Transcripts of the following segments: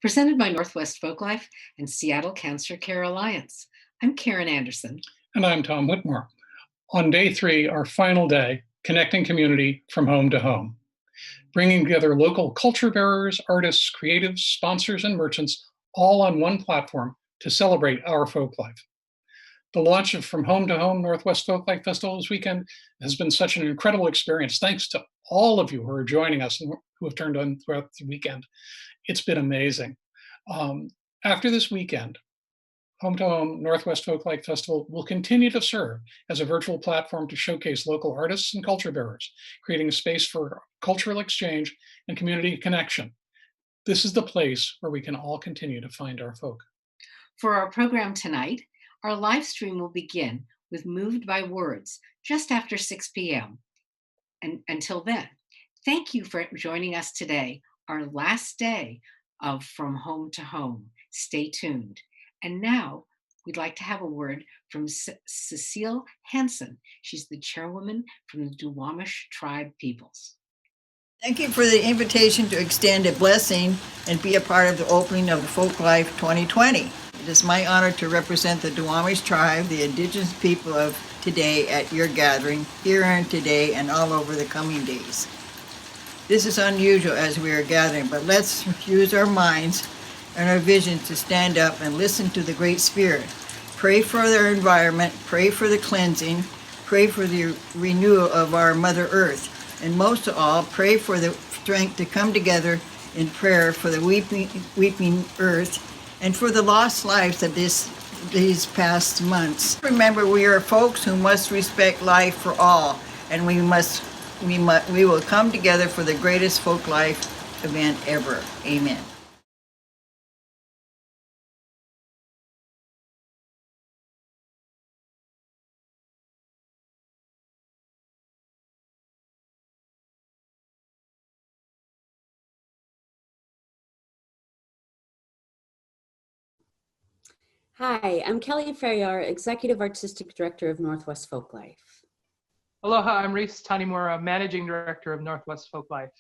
Presented by Northwest Folklife and Seattle Cancer Care Alliance. I'm Karen Anderson. And I'm Tom Whitmore. On day 3, our final day, connecting community from home to home, bringing together local culture bearers, artists, creatives, sponsors, and merchants, all on one platform to celebrate our folk life. The launch of From Home to Home Northwest Folklife Festival this weekend has been such an incredible experience. Thanks to all of you who are joining us and who have turned on throughout the weekend. It's been amazing. After this weekend, Home to Home Northwest Folklife Festival will continue to serve as a virtual platform to showcase local artists and culture bearers, creating a space for cultural exchange and community connection. This is the place where we can all continue to find our folk. For our program tonight, our live stream will begin with Moved by Words just after 6 p.m. And until then, thank you for joining us today, our last day of From Home to Home. Stay tuned. And now we'd like to have a word from Cecile Hansen. She's the chairwoman from the Duwamish Tribe Peoples. Thank you for the invitation to extend a blessing and be a part of the opening of the Folklife 2020. It is my honor to represent the Duwamish tribe, the indigenous people of today at your gathering, here and today and all over the coming days. This is unusual as we are gathering, but let's use our minds and our visions to stand up and listen to the Great Spirit. Pray for their environment, pray for the cleansing, pray for the renewal of our Mother Earth, and most of all, pray for the strength to come together in prayer for the weeping earth and for the lost lives of these past months. Remember, we are folks who must respect life for all, and we will come together for the greatest folk life event ever. Amen. Hi, I'm Kelly Ferriar, Executive Artistic Director of Northwest Folklife. Aloha, I'm Reese Tanimura, Managing Director of Northwest Folklife.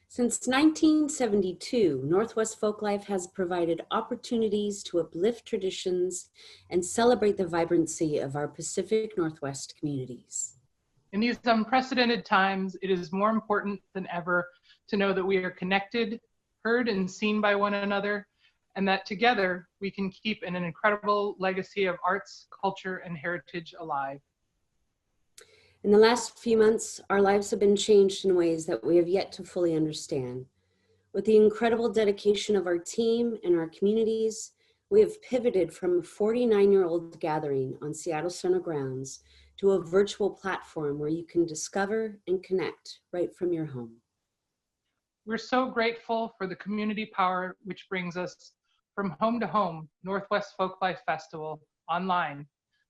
Since 1972, Northwest Folklife has provided opportunities to uplift traditions and celebrate the vibrancy of our Pacific Northwest communities. In these unprecedented times, it is more important than ever to know that we are connected, heard, and seen by one another, and that together we can keep an incredible legacy of arts, culture, and heritage alive. In the last few months, our lives have been changed in ways that we have yet to fully understand. With the incredible dedication of our team and our communities, we have pivoted from a 49-year-old gathering on Seattle Center grounds to a virtual platform where you can discover and connect right from your home. We're so grateful for the community power which brings us From Home to Home Northwest Folklife Festival online.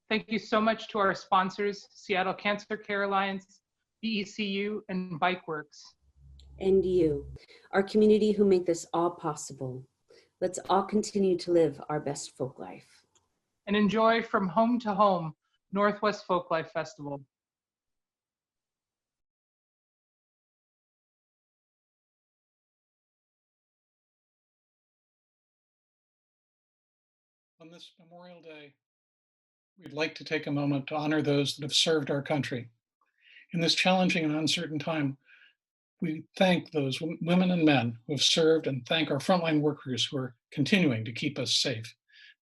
Thank you so much to our sponsors, Seattle Cancer Care Alliance, BECU, and BikeWorks. And you, our community who make this all possible. Let's all continue to live our best folk life. And enjoy From Home to Home Northwest Folklife Festival. On this Memorial Day, we'd like to take a moment to honor those that have served our country. In this challenging and uncertain time, we thank those women and men who have served and thank our frontline workers who are continuing to keep us safe.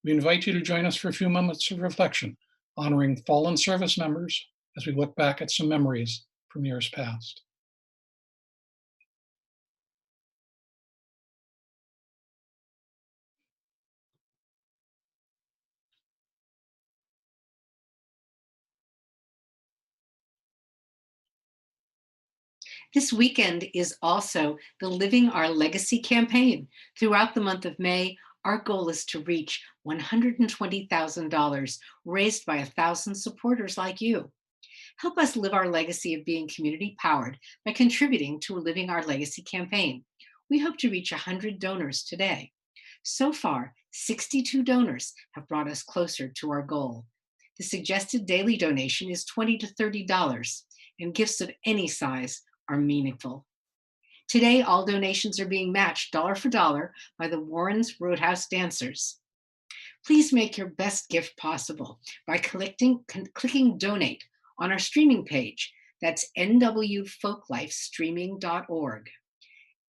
We invite you to join us for a few moments of reflection, honoring fallen service members as we look back at some memories from years past. This weekend is also the Living Our Legacy campaign. Throughout the month of May, our goal is to reach $120,000 raised by 1,000 supporters like you. Help us live our legacy of being community powered by contributing to a Living Our Legacy campaign. We hope to reach 100 donors today. So far, 62 donors have brought us closer to our goal. The suggested daily donation is $20 to $30, and gifts of any size are meaningful. Today, all donations are being matched dollar for dollar by the Warren's Roadhouse dancers. Please make your best gift possible by clicking donate on our streaming page. That's nwfolklifestreaming.org.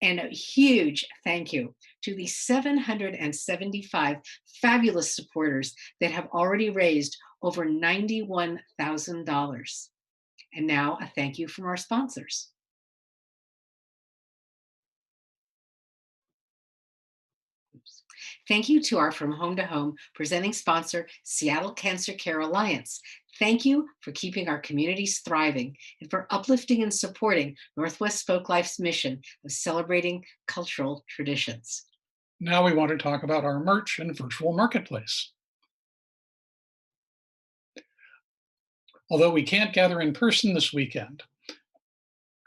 And a huge thank you to the 775 fabulous supporters that have already raised over $91,000. And now a thank you from our sponsors. Oops. Thank you to our From Home to Home presenting sponsor, Seattle Cancer Care Alliance. Thank you for keeping our communities thriving and for uplifting and supporting Northwest Folklife's mission of celebrating cultural traditions. Now we want to talk about our merch and virtual marketplace. Although we can't gather in person this weekend,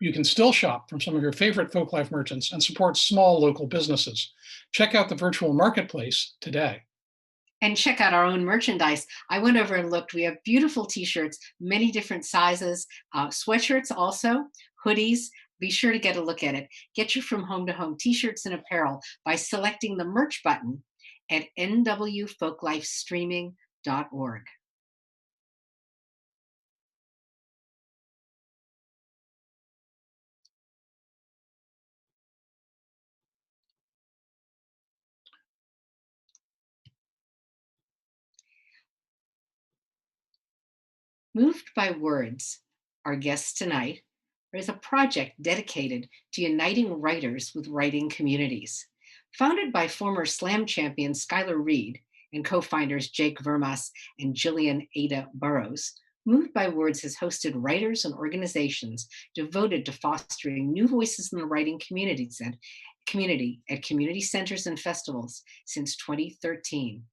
you can still shop from some of your favorite Folklife merchants and support small local businesses. Check out the virtual marketplace today. And check out our own merchandise. I went over and looked. We have beautiful t-shirts, many different sizes, sweatshirts also, hoodies. Be sure to get a look at it. Get your From Home to Home t-shirts and apparel by selecting the merch button at nwfolklifestreaming.org. Moved by Words, our guest tonight, is a project dedicated to uniting writers with writing communities. Founded by former Slam champion Skylar Reed and co-founders Jake Vermas and Jillian Ada Burrows, Moved by Words has hosted writers and organizations devoted to fostering new voices in the writing community at community centers and festivals since 2013.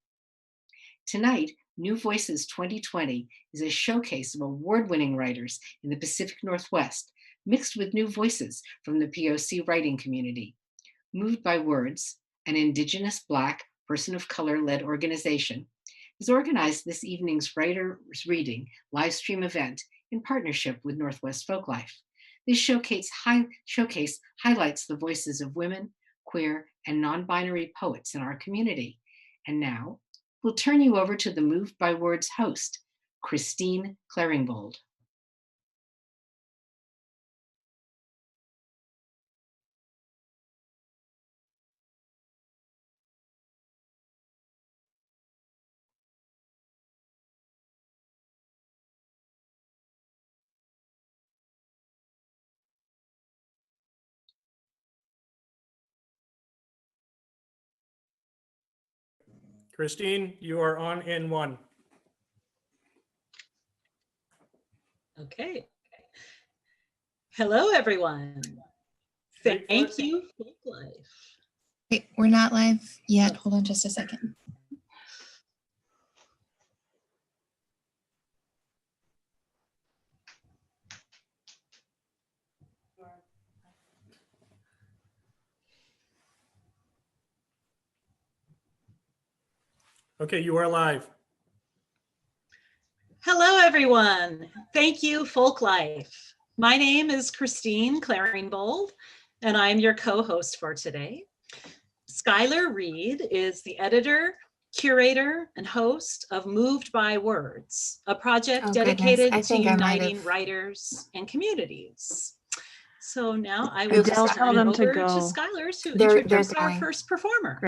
Tonight, New Voices 2020 is a showcase of award-winning writers in the Pacific Northwest, mixed with new voices from the POC writing community. Moved by Words, an Indigenous Black, person of color-led organization, has organized this evening's Writers Reading live stream event in partnership with Northwest Folklife. This showcase highlights the voices of women, queer, and non-binary poets in our community. And now, we'll turn you over to the Moved by Words host, Christine Claringbold. Christine, you are on in one. Okay. Hello, everyone. Thank you, Folklife. Wait, we're not live yet. Hold on just a second. Okay, you are live. Hello, everyone. Thank you, Folklife. My name is Christine Claringbold, and I'm your co-host for today. Skylar Reed is the editor, curator, and host of Moved by Words, a project dedicated to uniting writers and communities. So now I will just turn it over to Skylar to introduce our first performer.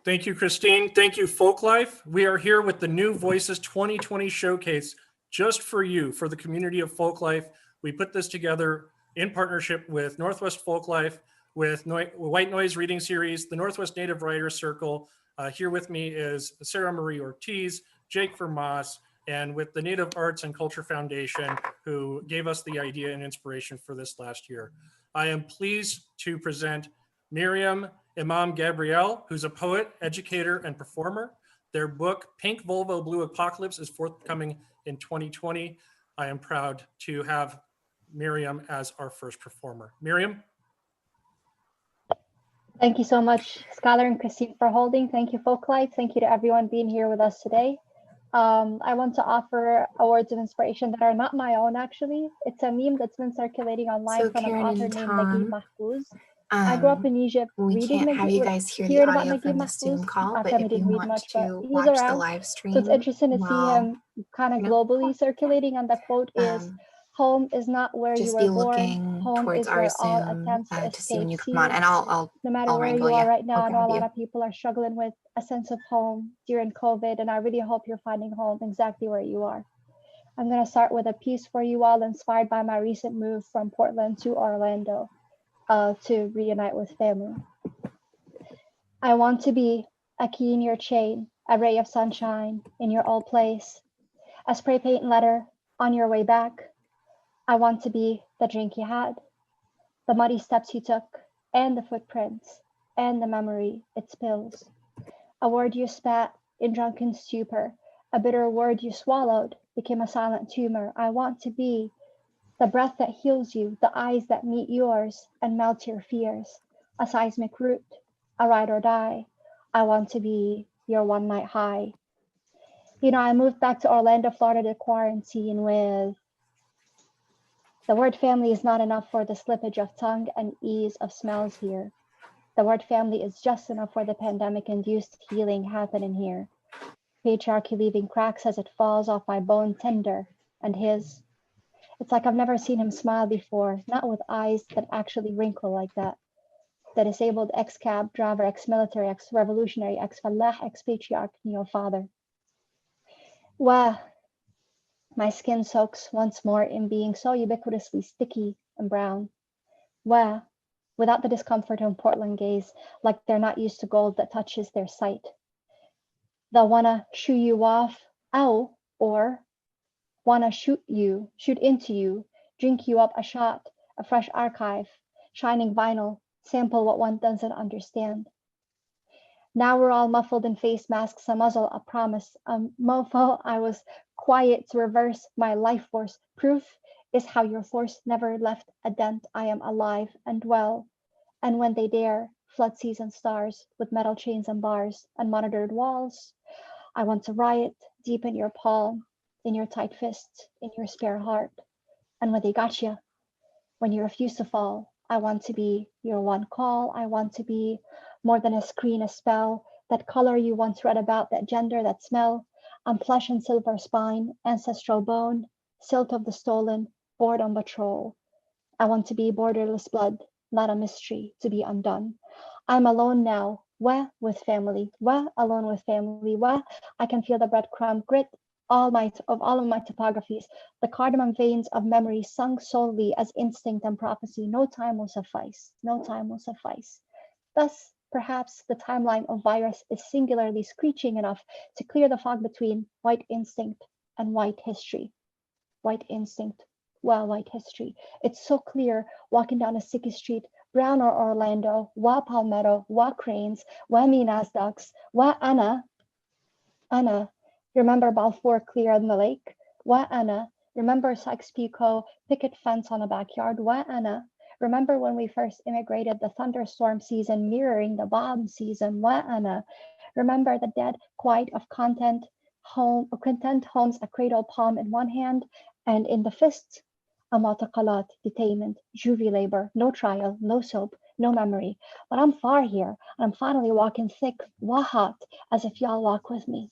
Thank you, Christine. Thank you, Folklife. We are here with the New Voices 2020 showcase just for you, for the community of Folklife. We put this together in partnership with Northwest Folklife, with White Noise Reading Series, the Northwest Native Writers Circle. Here with me is Sarah Marie Ortiz, Jake Vermas, and with the Native Arts and Culture Foundation, who gave us the idea and inspiration for this last year. I am pleased to present Miriam Imam Gabrielle, who's a poet, educator, and performer. Their book, Pink Volvo Blue Apocalypse, is forthcoming in 2020. I am proud to have Miriam as our first performer. Miriam? Thank you so much, Skylar and Christine, for holding. Thank you, Folklife. Thank you to everyone being here with us today. I want to offer words of inspiration that are not my own, actually. It's a meme that's been circulating online So from an Karen author and named Naguib Tom, Mahfouz. I grew up in Egypt we reading can't have you guys hear the hearing about audio Naguib from the Mahfouz. Zoom call, Our but family if you didn't read want much, but to he's watch the around. live So it's stream interesting to see while, him kind of you know, globally circulating. And the quote is, um, home is not where you just were be born. looking Home towards is our where all Zoom attempts to to see when escape you come on, cease. and No matter I'll where wrangle you you. are right now, I'll I know a grab lot you. of people are struggling with a sense of home during COVID, and I really hope you're finding home exactly where you are. I'm going to start with a piece for you all inspired by my recent move from Portland to Orlando to reunite with family. I want to be a key in your chain, a ray of sunshine in your old place, a spray paint letter on your way back. I want to be the drink you had, the muddy steps you took, and the footprints, and the memory it spills. A word you spat in drunken stupor, a bitter word you swallowed became a silent tumor. I want to be the breath that heals you, the eyes that meet yours and melt your fears, a seismic root, a ride or die. I want to be your one night high. You know, I moved back to Orlando, Florida to quarantine with the word family is not enough for the slippage of tongue and ease of smells here. The word family is just enough for the pandemic-induced healing happening here. Patriarchy leaving cracks as it falls off my bone tender and his. It's like I've never seen him smile before, not with eyes that actually wrinkle like that. The disabled ex-cab driver, ex-military, ex-revolutionary, ex-fallah, ex-patriarch, neo-father. Well, my skin soaks once more in being so ubiquitously sticky and brown. Well, without the discomfort of Portland gaze, like they're not used to gold that touches their sight. They'll wanna shoo you off, ow, or wanna shoot into you, drink you up a shot, a fresh archive, shining vinyl, sample what one doesn't understand. Now we're all muffled in face masks, a muzzle, a promise, a mofo. I was quiet to reverse my life force. Proof is how your force never left a dent. I am alive and well. And when they dare, flood season stars with metal chains and bars and monitored walls. I want to riot deep in your palm, in your tight fist, in your spare heart. And when they got you, when you refuse to fall, I want to be your one call. I want to be more than a screen, a spell, that color you once read about, that gender, that smell. I'm flesh and silver spine, ancestral bone, silt of the stolen, board on patrol. I want to be borderless blood, not a mystery to be undone. I'm alone now, where with family, where alone with family, where I can feel the breadcrumb grit all of my topographies, the cardamom veins of memory sung solely as instinct and prophecy. No time will suffice, no time will suffice. Thus, perhaps the timeline of virus is singularly screeching enough to clear the fog between white instinct and white history. White instinct, well, white history. It's so clear walking down a sticky street, Brown or Orlando, wa Palmetto, wa Cranes, wa Minas Ducks, wa Anna, remember Balfour Clear in the lake? Wa Anna, remember Sykes-Picot picket fence on a backyard? Wa Anna, remember when we first immigrated, the thunderstorm season mirroring the bomb season? Wa Anna, remember the dead quiet of content homes, a cradle palm in one hand, and in the fist, a mataqalat, detainment, jury labor, no trial, no soap, no memory. But I'm far here, and I'm finally walking thick, wahat, as if y'all walk with me.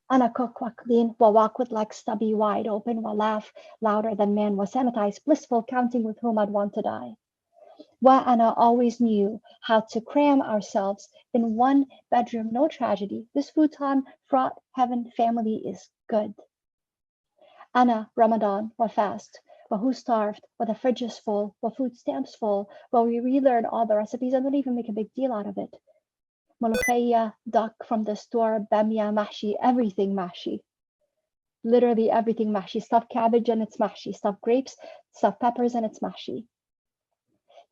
Ana cook wa clean, wa walk with legs stubby wide open, wa laugh louder than man was sanitized, blissful counting with whom I'd want to die. Wa Ana always knew how to cram ourselves in one bedroom, no tragedy. This futon fraught heaven family is good. Ana Ramadan, wa fast, wa who starved, wa the fridge is full, wa food stamps full, wa we relearn all the recipes and don't even make a big deal out of it. Molokhaya, duck from the store, bamia, mahshi, everything mahshi. Literally everything mahshi. Stuffed cabbage and it's mahshi. Stuffed grapes, stuffed peppers and it's mahshi.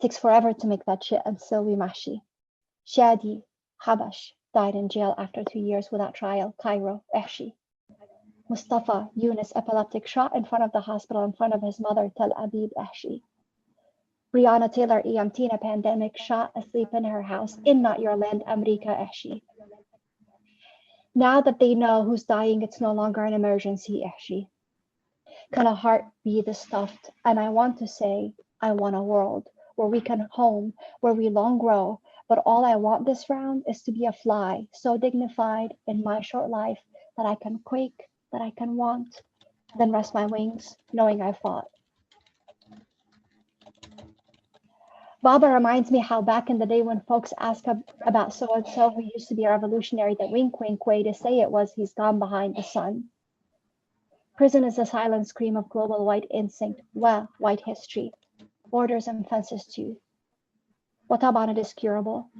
Takes forever to make that shit and still we mahshi. Shadi Habash died in jail after 2 years without trial. Cairo, Ehshi. Mustafa Yunus epileptic shot in front of the hospital in front of his mother, Tel Aviv, Ehshi. Breonna Taylor EMT in a pandemic shot asleep in her house in not your land, America, Ehshi. Now that they know who's dying, it's no longer an emergency, Ihshi. Can a heart be the stuffed? And I want to say, I want a world where we can home, where we long grow. But all I want this round is to be a fly, so dignified in my short life that I can quake, that I can want, then rest my wings, knowing I fought. Baba reminds me how back in the day when folks ask about so-and-so who used to be a revolutionary, the wink wink way to say it was he's gone behind the sun. Prison is a silent scream of global white instinct, white history, borders and fences too. Wataban it is curable.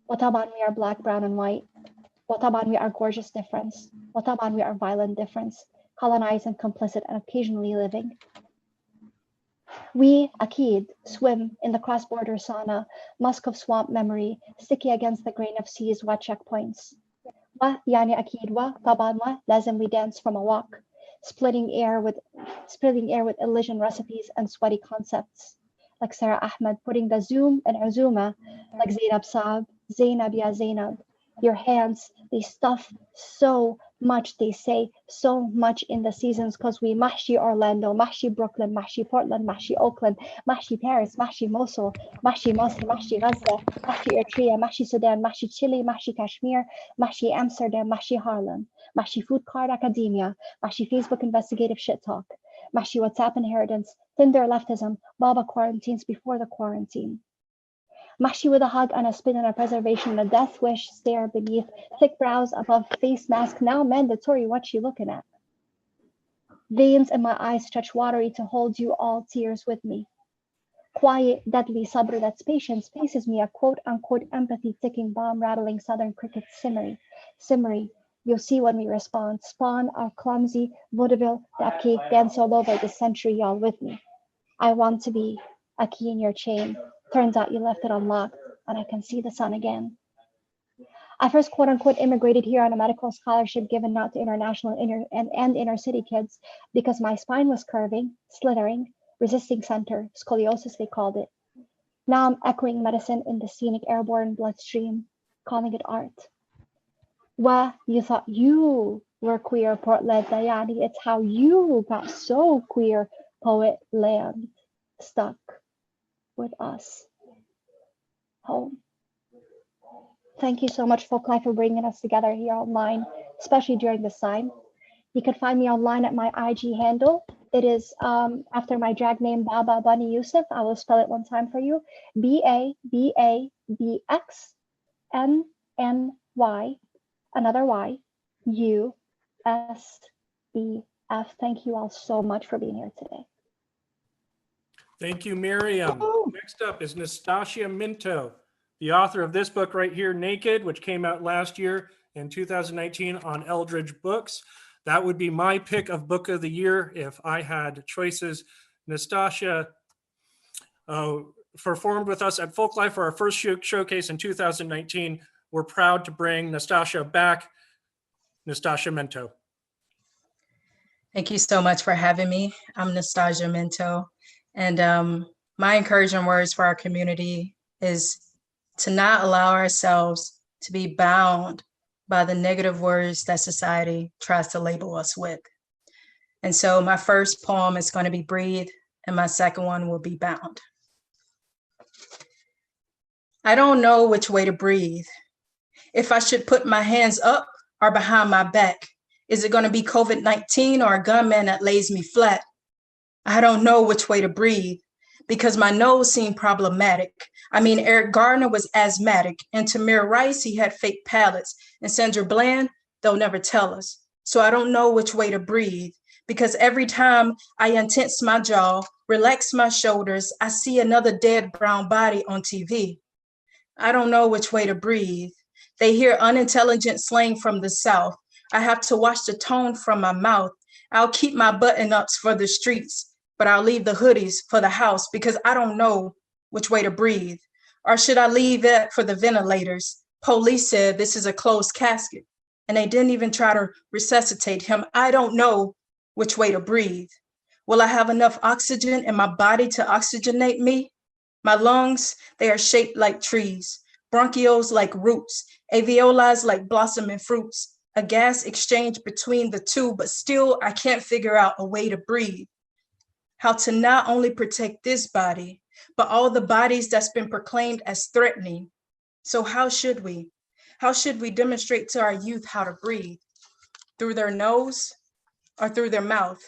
Wataban we are black, brown, and white. Wataban we are gorgeous difference. Wataban we are violent difference, colonized and complicit and occasionally living. We, Akid, swim in the cross-border sauna, musk of swamp memory, sticky against the grain of seas, wet checkpoints. Wa yani Akid wa, taban wa, lazim we dance from a walk, splitting air with illusion recipes and sweaty concepts. Like Sarah Ahmed putting the zoom and azuma, like Zainab Saab, Zainab ya Zainab. Your hands, they stuff so much, they say so much in the seasons because we mahshi Orlando, mahshi Brooklyn, mahshi Portland, mahshi Oakland, mahshi Paris, mahshi Mosul, mahshi Mosul, mahshi Gaza, mahshi Eritrea, mahshi Sudan, mahshi Chile, mahshi Kashmir, mahshi Amsterdam, mahshi Harlem, mahshi food card academia, mahshi Facebook investigative shit talk, mahshi WhatsApp inheritance, Tinder leftism, Baba quarantines before the quarantine. Mahshi with a hug and a spin and a preservation, a death wish stare beneath, thick brows above face mask, now mandatory, what she looking at? Veins in my eyes stretch watery to hold you all tears with me. Quiet, deadly sabr that's patience faces me, a quote-unquote empathy ticking bomb rattling southern cricket simmery. You'll see when we respond. Spawn our clumsy vaudeville that cake dance all over the century, y'all with me. I want to be a key in your chain. Turns out you left it unlocked and I can see the sun again. I first quote unquote immigrated here on a medical scholarship given out to international and inner city kids because my spine was curving, slithering, resisting center, scoliosis they called it. Now I'm echoing medicine in the scenic airborne bloodstream, calling it art. Well, you thought you were queer, Portland, Dayani. It's how you got so queer, poet land, stuck with us home. Thank you so much, Folklife, for bringing us together here online, especially during this time. You can find me online at my IG handle. It is after my drag name, Baba Bunny Yusuf. I will spell it one time for you. BABABXNNY, another Y, USEF. Thank you all so much for being here today. Thank you, Miriam. Next up is Nastasia Minto, the author of this book right here, Naked, which came out last year in 2019 on Eldridge Books. That would be my pick of book of the year if I had choices. Nastasia performed with us at Folklife for our first showcase in 2019. We're proud to bring Nastasia back. Nastasia Minto. Thank you so much for having me. I'm Nastasia Minto. And my encouraging words for our community is to not allow ourselves to be bound by the negative words that society tries to label us with. And so my first poem is going to be Breathe, and my second one will be Bound. I don't know which way to breathe. If I should put my hands up or behind my back, is it going to be COVID-19 or a gunman that lays me flat? I don't know which way to breathe because my nose seemed problematic. I mean, Eric Gardner was asthmatic, and Tamir Rice, he had fake palates, and Sandra Bland, they'll never tell us. So I don't know which way to breathe because every time I untense my jaw, relax my shoulders, I see another dead brown body on TV. I don't know which way to breathe. They hear unintelligent slang from the South. I have to watch the tone from my mouth. I'll keep my button-ups for the streets, but I'll leave the hoodies for the house because I don't know which way to breathe. Or should I leave it for the ventilators? Police said this is a closed casket, and they didn't even try to resuscitate him. I don't know which way to breathe. Will I have enough oxygen in my body to oxygenate me? My lungs, they are shaped like trees, bronchioles like roots, alveoli like blossoming fruits. a gas exchange between the two, but still I can't figure out a way to breathe. How to not only protect this body, but all the bodies that's been proclaimed as threatening. So how should we? How should we demonstrate to our youth how to breathe? Through their nose or through their mouth?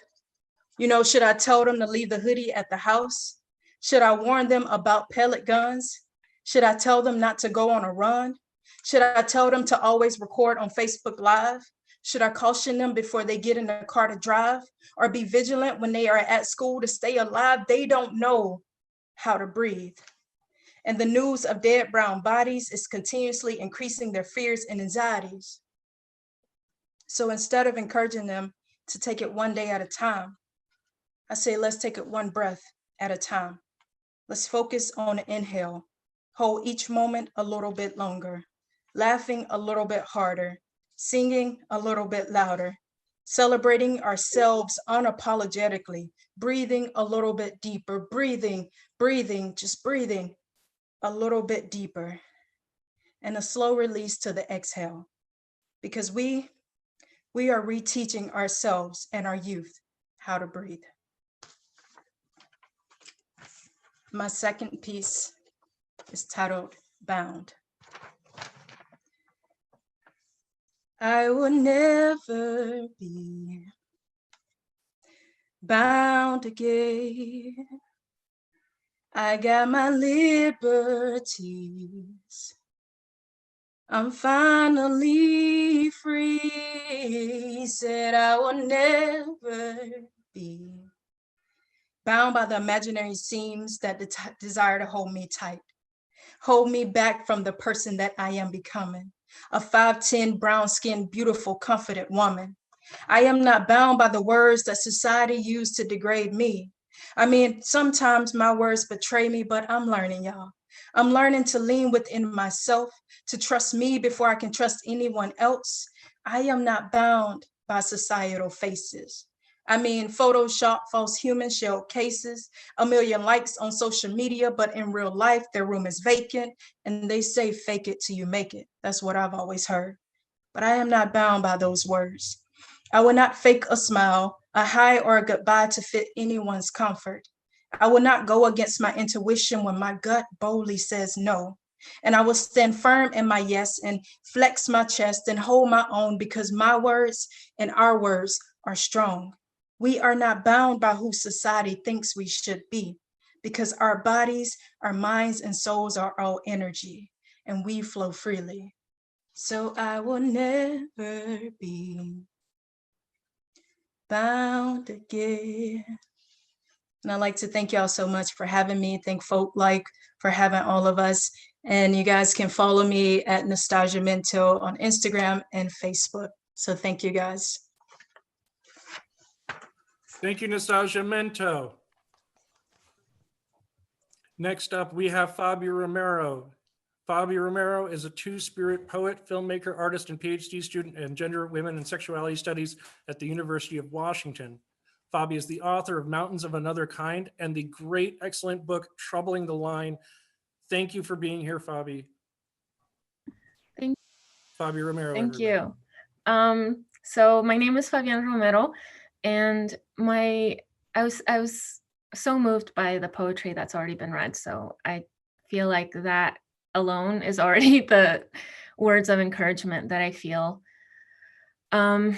You know, should I tell them to leave the hoodie at the house? Should I warn them about pellet guns? Should I tell them not to go on a run? Should I tell them to always record on Facebook Live? Should I caution them before they get in the car to drive? Or be vigilant when they are at school to stay alive? They don't know how to breathe. And the news of dead brown bodies is continuously increasing their fears and anxieties. So instead of encouraging them to take it one day at a time, I say, let's take it one breath at a time. Let's focus on an inhale. Hold each moment a little bit longer, laughing a little bit harder, singing a little bit louder, celebrating ourselves unapologetically, breathing a little bit deeper, breathing, just breathing a little bit deeper, and a slow release to the exhale, because we are reteaching ourselves and our youth how to breathe. My second piece is titled Bound. I will never be bound again. I got my liberties. I'm finally free. Said I will never be bound by the imaginary seams that desire to hold me tight, hold me back from the person that I am becoming, a 5'10", brown-skinned, beautiful, confident woman. I am not bound by the words that society used to degrade me. I mean, sometimes my words betray me, but I'm learning, y'all. I'm learning to lean within myself, to trust me before I can trust anyone else. I am not bound by societal faces. I mean, Photoshop false human shell cases, a million likes on social media, but in real life, their room is vacant, and they say, fake it till you make it. That's what I've always heard. But I am not bound by those words. I will not fake a smile, a hi or a goodbye to fit anyone's comfort. I will not go against my intuition when my gut boldly says no. And I will stand firm in my yes and flex my chest and hold my own, because my words and our words are strong. We are not bound by who society thinks we should be, because our bodies, our minds, and souls are all energy, and we flow freely. So I will never be bound again. And I'd like to thank y'all so much for having me. Thank Folklife for having all of us. And you guys can follow me at Nostalgia Mento on Instagram and Facebook. So thank you guys. Thank you, Nostalgia Mento. Next up, we have Fabi Romero. Fabi Romero is a two-spirit poet, filmmaker, artist, and PhD student in gender, women, and sexuality studies at the University of Washington. Fabi is the author of Mountains of Another Kind and the great, excellent book, Troubling the Line. Thank you for being here, Fabi. Fabi Romero. Thank you. So my name is Fabiana Romero, and I was so moved by the poetry that's already been read. So I feel like that alone is already the words of encouragement that I feel. But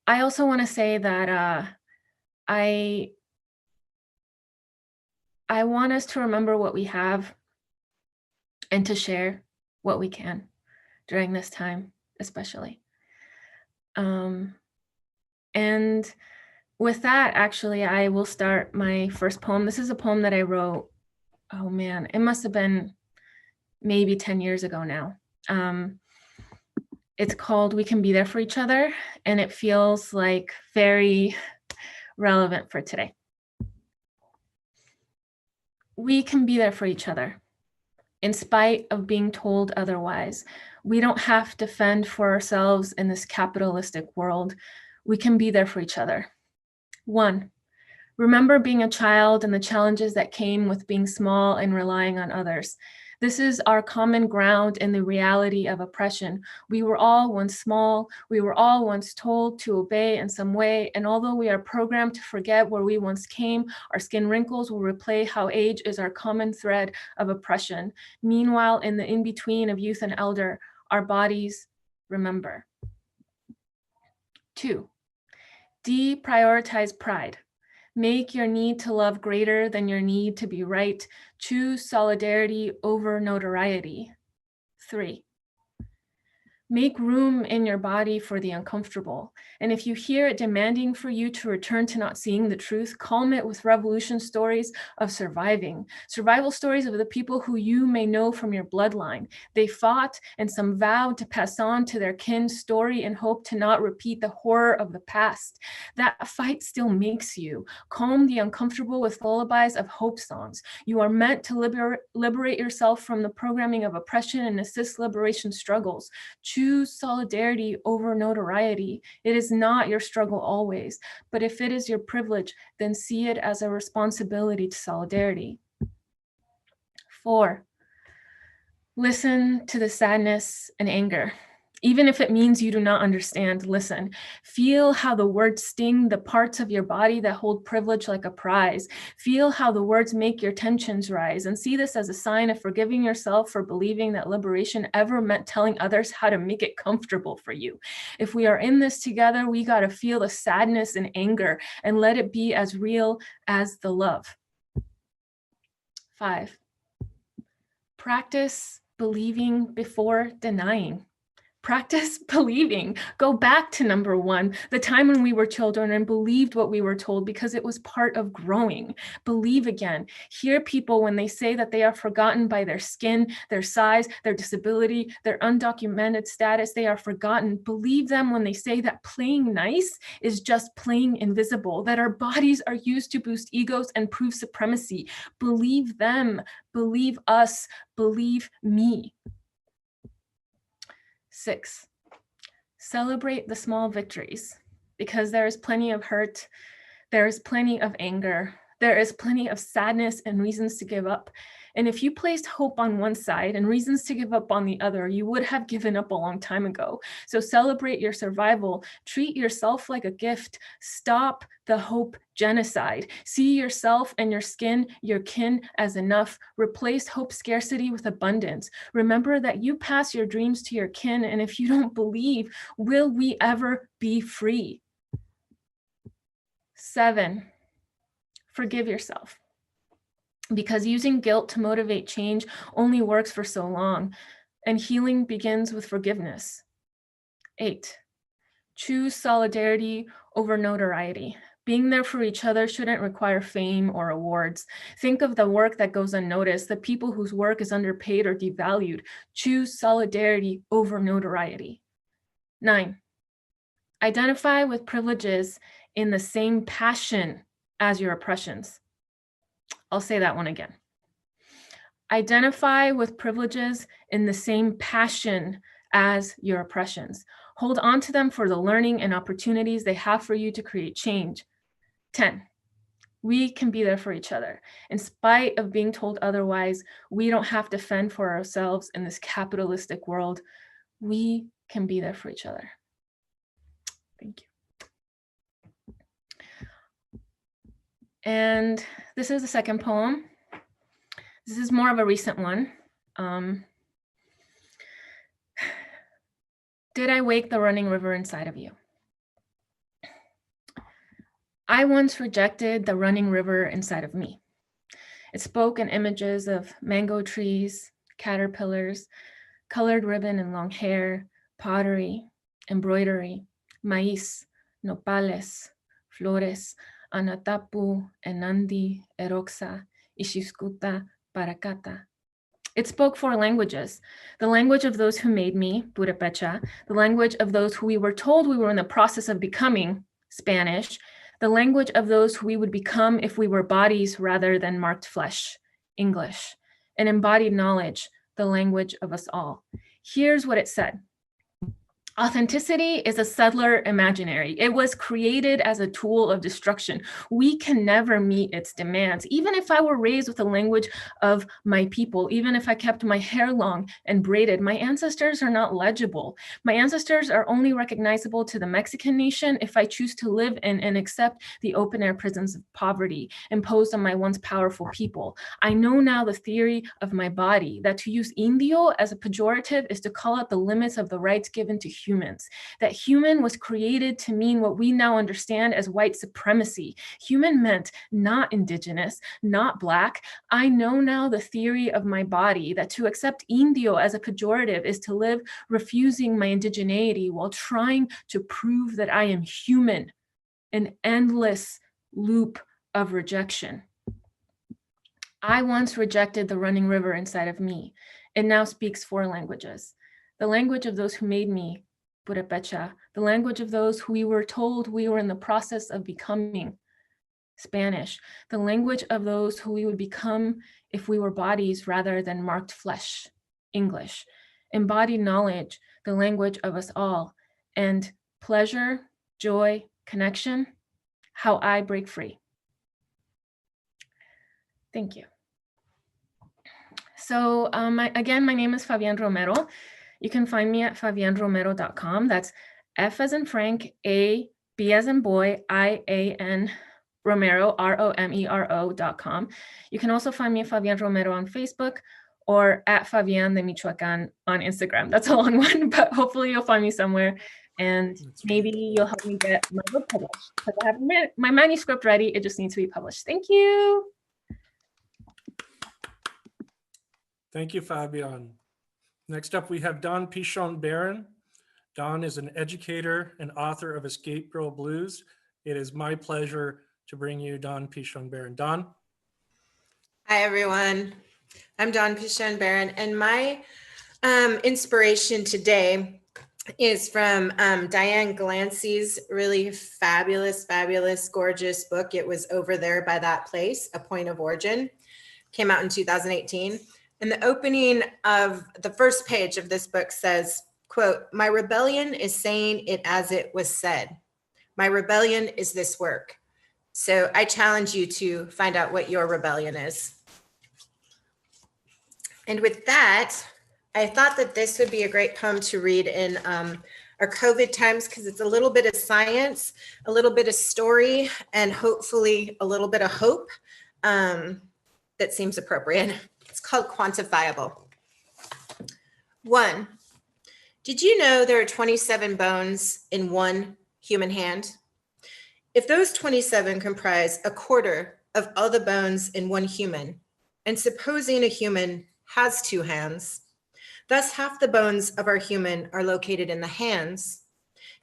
I also want to say that I want us to remember what we have and to share what we can during this time, especially. And with that, actually, I will start my first poem. This is a poem that I wrote, oh man, it must have been maybe 10 years ago now. It's called We Can Be There for Each Other, and it feels like very relevant for today. We can be there for each other, in spite of being told otherwise. We don't have to fend for ourselves in this capitalistic world. We can be there for each other. 1, remember being a child and the challenges that came with being small and relying on others. This is our common ground in the reality of oppression. We were all once small. We were all once told to obey in some way. And although we are programmed to forget where we once came, our skin wrinkles will replay how age is our common thread of oppression. Meanwhile, in the in-between of youth and elder, our bodies remember. 2, deprioritize pride. Make your need to love greater than your need to be right. Choose solidarity over notoriety. 3, make room in your body for the uncomfortable. And if you hear it demanding for you to return to not seeing the truth, calm it with revolution stories of surviving. Survival stories of the people who you may know from your bloodline. They fought and some vowed to pass on to their kin story in hope to not repeat the horror of the past. That fight still makes you. Calm the uncomfortable with lullabies of hope songs. You are meant to liberate yourself from the programming of oppression and assist liberation struggles. Choose solidarity over notoriety. It is not your struggle always, but if it is your privilege, then see it as a responsibility to solidarity. 4, listen to the sadness and anger. Even if it means you do not understand, listen. Feel how the words sting the parts of your body that hold privilege like a prize. Feel how the words make your tensions rise, and see this as a sign of forgiving yourself for believing that liberation ever meant telling others how to make it comfortable for you. If we are in this together, we got to feel the sadness and anger and let it be as real as the love. 5, practice believing before denying. Practice believing. Go back to number 1, the time when we were children and believed what we were told because it was part of growing. Believe again. Hear people when they say that they are forgotten by their skin, their size, their disability, their undocumented status. They are forgotten. Believe them when they say that playing nice is just playing invisible, that our bodies are used to boost egos and prove supremacy. Believe them. Believe us. Believe me. 6, celebrate the small victories, because there is plenty of hurt, there is plenty of anger, there is plenty of sadness and reasons to give up. And if you placed hope on one side and reasons to give up on the other, you would have given up a long time ago. So celebrate your survival. Treat yourself like a gift. Stop the hope genocide. See yourself and your skin, your kin as enough. Replace hope scarcity with abundance. Remember that you pass your dreams to your kin, and if you don't believe, will we ever be free? 7, forgive yourself. Because using guilt to motivate change only works for so long, and healing begins with forgiveness. 8, choose solidarity over notoriety. Being there for each other shouldn't require fame or awards. Think of the work that goes unnoticed, the people whose work is underpaid or devalued. Choose solidarity over notoriety. 9, identify with privileges in the same passion as your oppressions. I'll say that one again. Identify with privileges in the same passion as your oppressions. Hold on to them for the learning and opportunities they have for you to create change. 10, we can be there for each other. In spite of being told otherwise, we don't have to fend for ourselves in this capitalistic world. We can be there for each other. Thank you. And this is the second poem. This is more of a recent one. Did I wake the running river inside of you? I once rejected the running river inside of me. It spoke in images of mango trees, caterpillars, colored ribbon and long hair, pottery, embroidery, maíz, nopales, flores, Anatapu, Enandi, Eroxa, Ishiskuta, Paracata. It spoke 4 languages: the language of those who made me, Purepecha, the language of those who we were told we were in the process of becoming, Spanish, the language of those who we would become if we were bodies rather than marked flesh, English, and embodied knowledge, the language of us all. Here's what it said. Authenticity is a settler imaginary. It was created as a tool of destruction. We can never meet its demands. Even if I were raised with the language of my people, even if I kept my hair long and braided, my ancestors are not legible. My ancestors are only recognizable to the Mexican nation if I choose to live in and accept the open air prisons of poverty imposed on my once powerful people. I know now the theory of my body, that to use indio as a pejorative is to call out the limits of the rights given to humans, that human was created to mean what we now understand as white supremacy. Human meant not indigenous, not Black. I know now the theory of my body, that to accept indio as a pejorative is to live refusing my indigeneity while trying to prove that I am human, an endless loop of rejection. I once rejected the running river inside of me. It now speaks 4 languages. The language of those who made me, Purepecha, the language of those who we were told we were in the process of becoming, Spanish, the language of those who we would become if we were bodies rather than marked flesh, English, embodied knowledge, the language of us all, and pleasure, joy, connection, how I break free. Thank you. So again, my name is Fabienne Romero. You can find me at fabienromero.com. That's F as in Frank, A, B as in boy, I-A-N, Romero, R-O-M-E-R-O.com. You can also find me at Fabienne Romero on Facebook or at Fabienne de Michoacan on Instagram. That's a long one, but hopefully you'll find me somewhere and maybe you'll help me get my book published because I have my manuscript ready. It just needs to be published. Thank you. Thank you, Fabienne. Next up, we have Don Pichon-Barron. Don is an educator and author of Escape Girl Blues. It is my pleasure to bring you Don Pichon-Barron. Don? Hi, everyone. I'm Don Pichon-Barron, and my inspiration today is from Diane Glancy's really fabulous, gorgeous book. It was Over There by That Place, A Point of Origin. Came out in 2018. And the opening of the first page of this book says, quote, "My rebellion is saying it as it was said. My rebellion is this work." So I challenge you to find out what your rebellion is. And with that, I thought that this would be a great poem to read in our COVID times because it's a little bit of science, a little bit of story, and hopefully a little bit of hope that seems appropriate. It's called Quantifiable. 1, did you know there are 27 bones in one human hand? If those 27 comprise a quarter of all the bones in one human, and supposing a human has 2 hands, thus half the bones of our human are located in the hands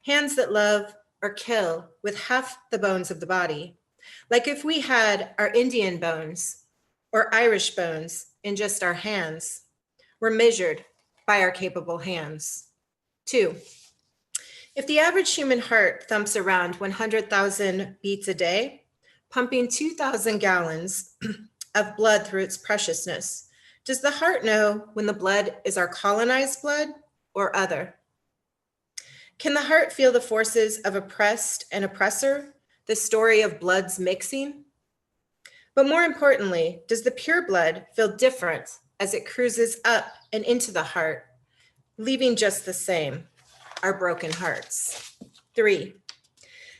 that love or kill with half the bones of the body. Like if we had our Indian bones or Irish bones in just our hands, we're measured by our capable hands. 2, if the average human heart thumps around 100,000 beats a day, pumping 2,000 gallons of blood through its preciousness, does the heart know when the blood is our colonized blood or other? Can the heart feel the forces of oppressed and oppressor, the story of bloods mixing? But more importantly, does the pure blood feel different as it cruises up and into the heart, leaving just the same, our broken hearts? 3,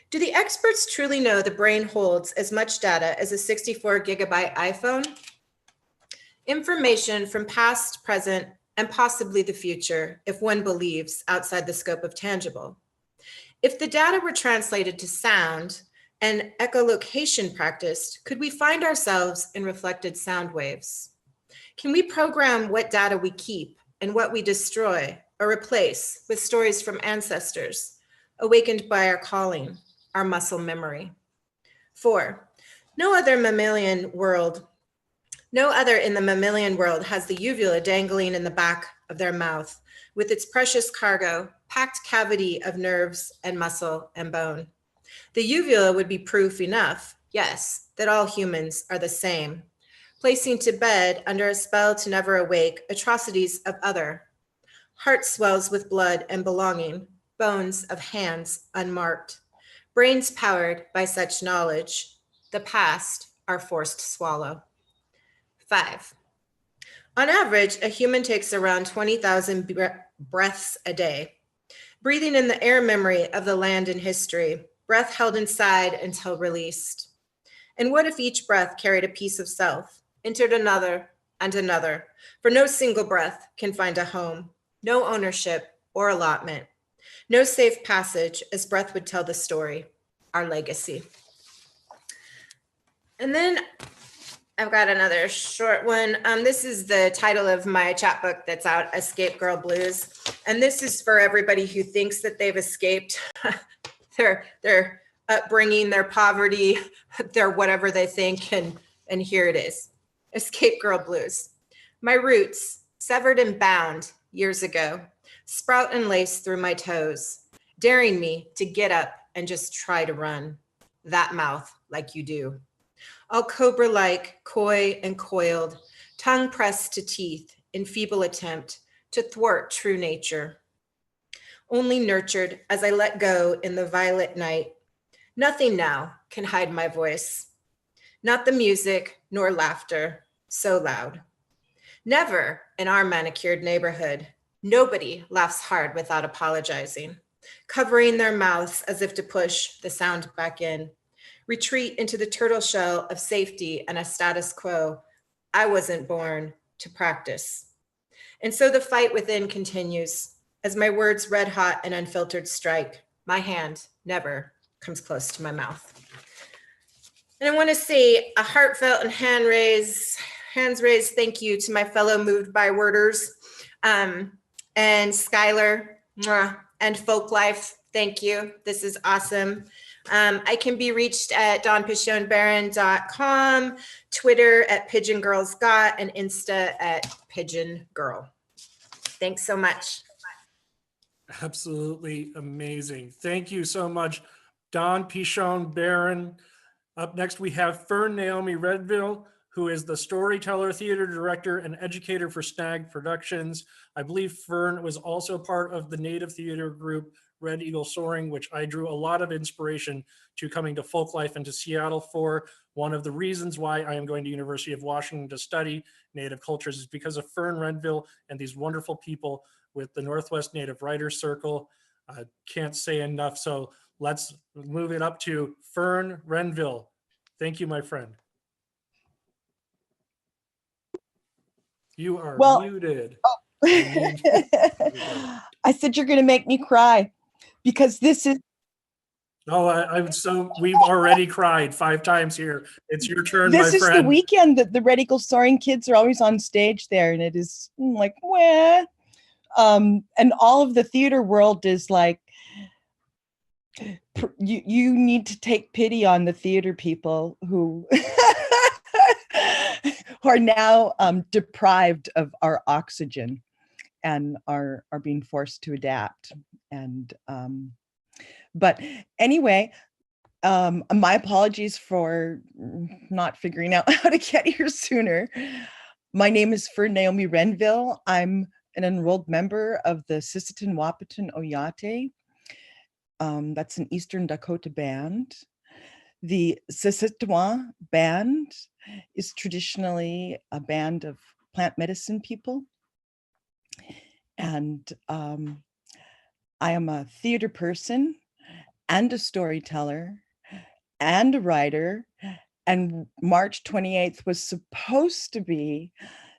do the experts truly know the brain holds as much data as a 64 gigabyte iPhone? Information from past, present, and possibly the future, if one believes outside the scope of tangible. If the data were translated to sound and echolocation practiced, could we find ourselves in reflected sound waves? Can we program what data we keep and what we destroy or replace with stories from ancestors, awakened by our calling, our muscle memory? 4, no other in the mammalian world has the uvula dangling in the back of their mouth with its precious cargo, packed cavity of nerves and muscle and bone. The uvula would be proof enough, yes, that all humans are the same, placing to bed under a spell to never awake atrocities of other. Heart swells with blood and belonging, bones of hands unmarked, brains powered by such knowledge, the past are forced to swallow. 5. On average, a human takes around 20,000 breaths a day, breathing in the air memory of the land and history, breath held inside until released. And what if each breath carried a piece of self, entered another and another, for no single breath can find a home, no ownership or allotment, no safe passage, as breath would tell the story, our legacy. And then I've got another short one. This is the title of my chapbook that's out, Escape Girl Blues. And this is for everybody who thinks that they've escaped their upbringing, their poverty, their whatever they think. And here it is, Escape Girl Blues. My roots, severed and bound years ago, sprout and lace through my toes, daring me to get up and just try to run. That mouth like you do. All cobra-like, coy and coiled, tongue pressed to teeth in feeble attempt to thwart true nature. Only nurtured as I let go in the violet night. Nothing now can hide my voice. Not the music nor laughter, so loud. Never in our manicured neighborhood, nobody laughs hard without apologizing, covering their mouths as if to push the sound back in. Retreat into the turtle shell of safety and a status quo I wasn't born to practice. And so the fight within continues as my words red hot and unfiltered strike. My hand never comes close to my mouth. And I want to say a heartfelt and hands raised thank you to my fellow moved by worders, and Skylar and Folklife. Thank you. This is awesome. I can be reached at dawnpichonbaron.com, Twitter at Pigeon Girls Got, and Insta at Pigeon Girl. Thanks so much. Absolutely amazing. Thank you so much, Dawn Pichon Baron. Up next, we have Fern Naomi Redville, who is the storyteller, theater director, and educator for Snag Productions. I believe Fern was also part of the Native theater group Red Eagle Soaring, which I drew a lot of inspiration to coming to Folklife and to Seattle for. One of the reasons why I am going to University of Washington to study Native cultures is because of Fern Redville and these wonderful people with the Northwest Native Writers Circle. I can't say enough, so let's move it up to Fern Renville. Thank you, my friend. You are muted. Oh. I said you're going to make me cry because this is. Oh, we've already cried 5 times here. It's your turn, my friend. This is the weekend that the Red Eagle Soaring kids are always on stage there, and it is like, wah. And all of the theater world is like, you need to take pity on the theater people who who are now deprived of our oxygen and are being forced to adapt. And but anyway, my apologies for not figuring out how to get here sooner. My name is Fern Naomi Renville. I'm an enrolled member of the Sisseton Wahpeton Oyate. That's an Eastern Dakota band. The Sisseton band is traditionally a band of plant medicine people. And I am a theater person and a storyteller and a writer. And March 28th was supposed to be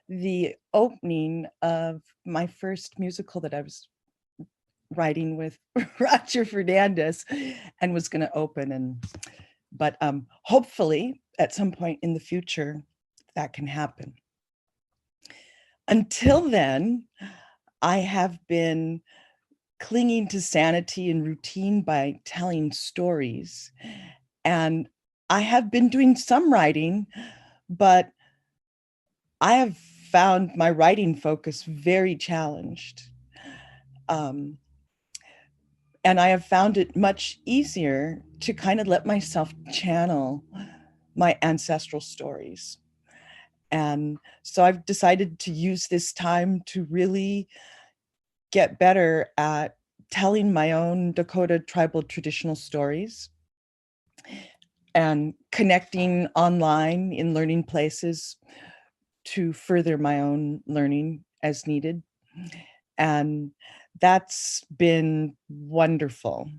the opening of my first musical that I was writing with Roger Fernandez and was going to open. But hopefully at some point in the future that can happen. Until then, I have been clinging to sanity and routine by telling stories. And I have been doing some writing, but I have found my writing focus very challenged. And I have found it much easier to kind of let myself channel my ancestral stories. And so I've decided to use this time to really get better at telling my own Dakota tribal traditional stories and connecting online in learning places to further my own learning as needed. And that's been wonderful.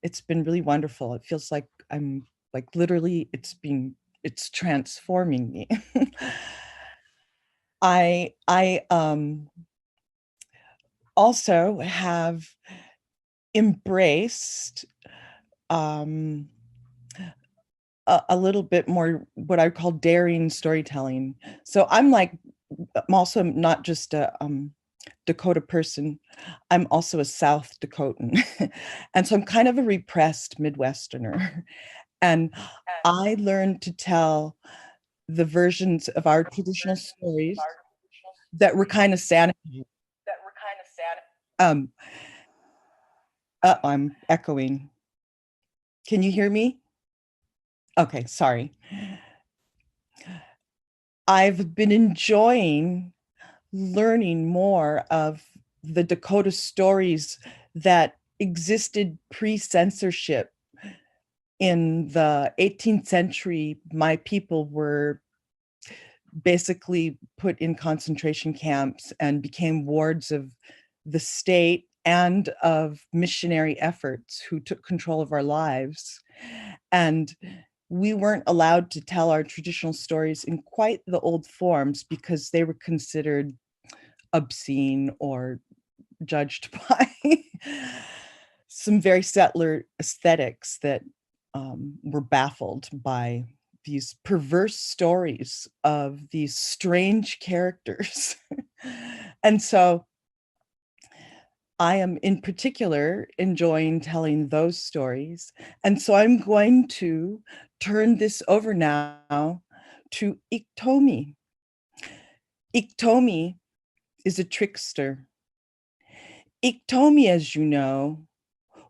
It's been really wonderful. It feels like I'm like literally it's transforming me. I also have embraced a little bit more what I call daring storytelling. So I'm also not just a Dakota person, I'm also a South Dakotan. And so I'm kind of a repressed Midwesterner. And I learned to tell the versions of our traditional stories that were kind of sanitized. Um, I'm echoing. Can you hear me? Okay, sorry. I've been enjoying learning more of the Dakota stories that existed pre-censorship. In the 18th century, my people were basically put in concentration camps and became wards of the state and of missionary efforts who took control of our lives. And we weren't allowed to tell our traditional stories in quite the old forms because they were considered obscene or judged by some very settler aesthetics that were baffled by these perverse stories of these strange characters. And so I am in particular enjoying telling those stories. And so I'm going to turn this over now to Iktomi. Iktomi is a trickster. Iktomi, as you know,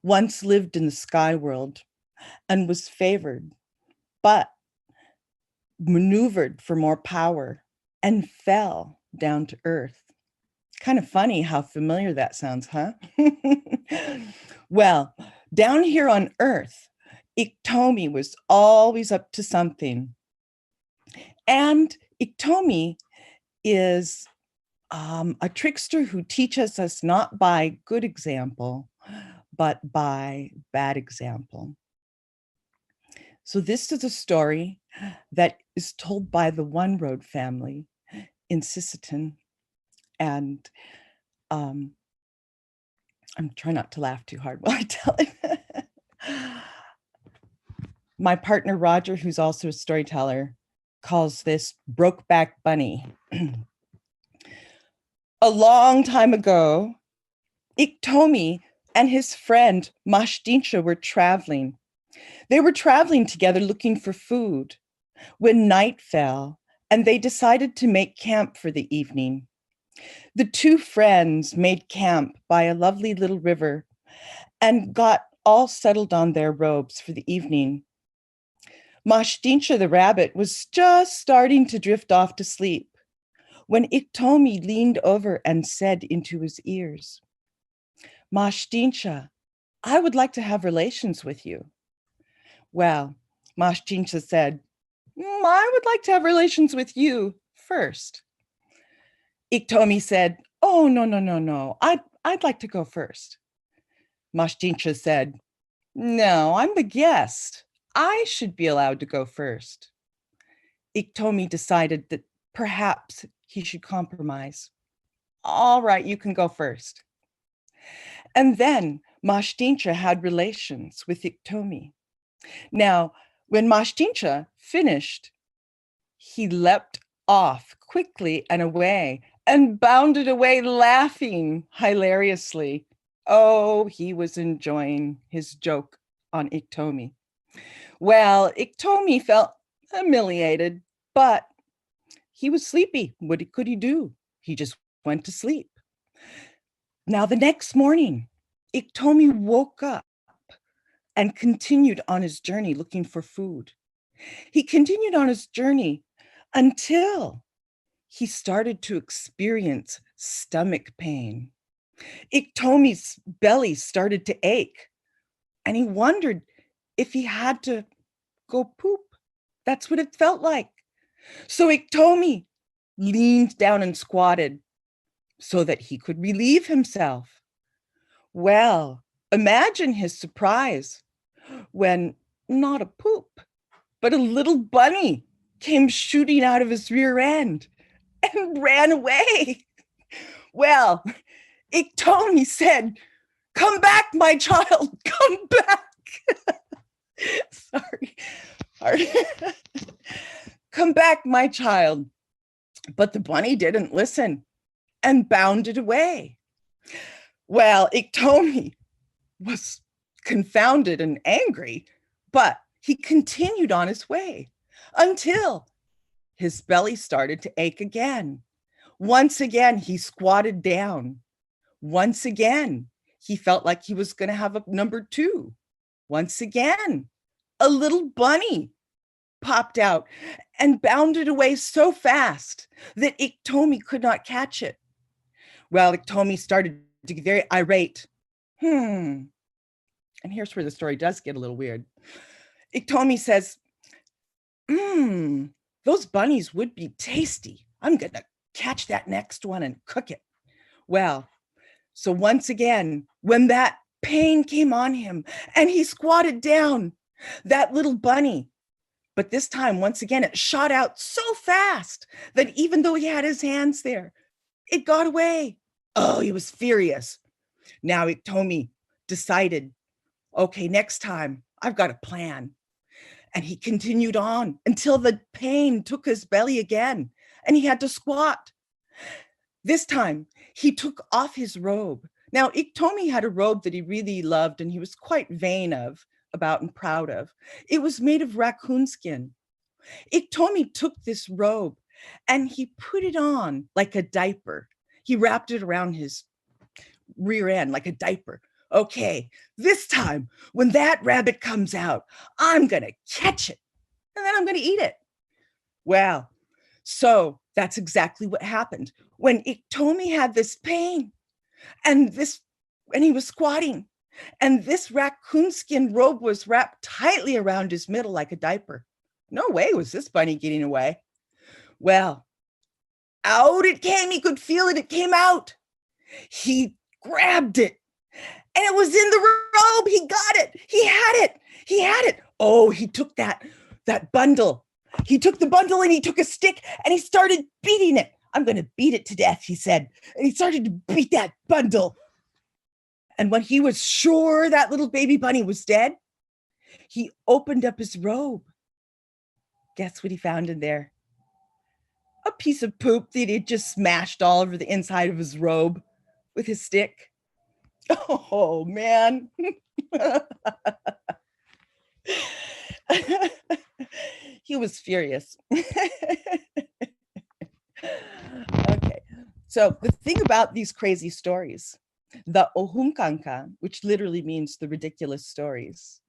once lived in the sky world and was favored, but maneuvered for more power and fell down to earth. Kind of funny how familiar that sounds, huh? Well, down here on earth, Iktomi was always up to something. And Iktomi is a trickster who teaches us not by good example, but by bad example. So this is a story that is told by the One Road family in Sisseton. And I'm trying not to laugh too hard while I tell it. My partner, Roger, who's also a storyteller, calls this Brokeback Bunny. A long time ago, Iktomi and his friend Mashdinsha were traveling. They were traveling together looking for food when night fell and they decided to make camp for the evening. The two friends made camp by a lovely little river and got all settled on their robes for the evening. Mashdinsha the rabbit was just starting to drift off to sleep when Iktomi leaned over and said into his ears, "Mashdinsha, I would like to have relations with you." Well, Mashdinsha said, "I would like to have relations with you first." Iktomi said, "Oh, no, no, no, no. I'd like to go first." Mashdinsha said, "No, I'm the guest. I should be allowed to go first." Iktomi decided that perhaps he should compromise. "All right, you can go first." And then Mashdinsha had relations with Iktomi. Now, when Mashdinsha finished, he leapt off quickly and away and bounded away laughing hilariously. Oh, he was enjoying his joke on Iktomi. Well, Iktomi felt humiliated, but he was sleepy. What could he do? He just went to sleep. Now, the next morning, Iktomi woke up and continued on his journey looking for food. He continued on his journey until he started to experience stomach pain. Iktomi's belly started to ache, and he wondered if he had to go poop. That's what it felt like. So Iktomi leaned down and squatted so that he could relieve himself. Well, imagine his surprise when not a poop, but a little bunny came shooting out of his rear end and ran away. Well, Iktomi said, "Come back, my child, come back." Sorry. "Come back, my child." But the bunny didn't listen and bounded away. Well, Iktomi was confounded and angry, but he continued on his way until his belly started to ache again. Once again, he squatted down. Once again, he felt like he was going to have a number 2. Once again, a little bunny popped out and bounded away so fast that Iktomi could not catch it. Well, Iktomi started to get very irate. And here's where the story does get a little weird. Iktomi says, those bunnies would be tasty. I'm going to catch that next one and cook it. Well, so once again, when that pain came on him and he squatted down, that little bunny, but this time, once again, it shot out so fast that even though he had his hands there, it got away. Oh, he was furious. Now Iktomi decided, okay, next time I've got a plan. And he continued on until the pain took his belly again and he had to squat. This time he took off his robe. Now Iktomi had a robe that he really loved and he was quite vain about and proud of. It was made of raccoon skin. Iktomi took this robe and he put it on like a diaper. He wrapped it around his rear end like a diaper. Okay, this time when that rabbit comes out, I'm going to catch it and then I'm going to eat it. Well, so that's exactly what happened. When Iktomi had this pain and he was squatting and this raccoon skin robe was wrapped tightly around his middle like a diaper. No way was this bunny getting away. Well, out it came. He could feel it. It came out. He grabbed it and it was in the robe. He got it. He had it. He had it. Oh, he took that bundle. He took the bundle and he took a stick and he started beating it. I'm going to beat it to death, he said. And he started to beat that bundle. And when he was sure that little baby bunny was dead, he opened up his robe. Guess what he found in there? A piece of poop that he'd just smashed all over the inside of his robe with his stick. Oh, man. He was furious. Okay, so the thing about these crazy stories, the ohumkanka, which literally means the ridiculous stories,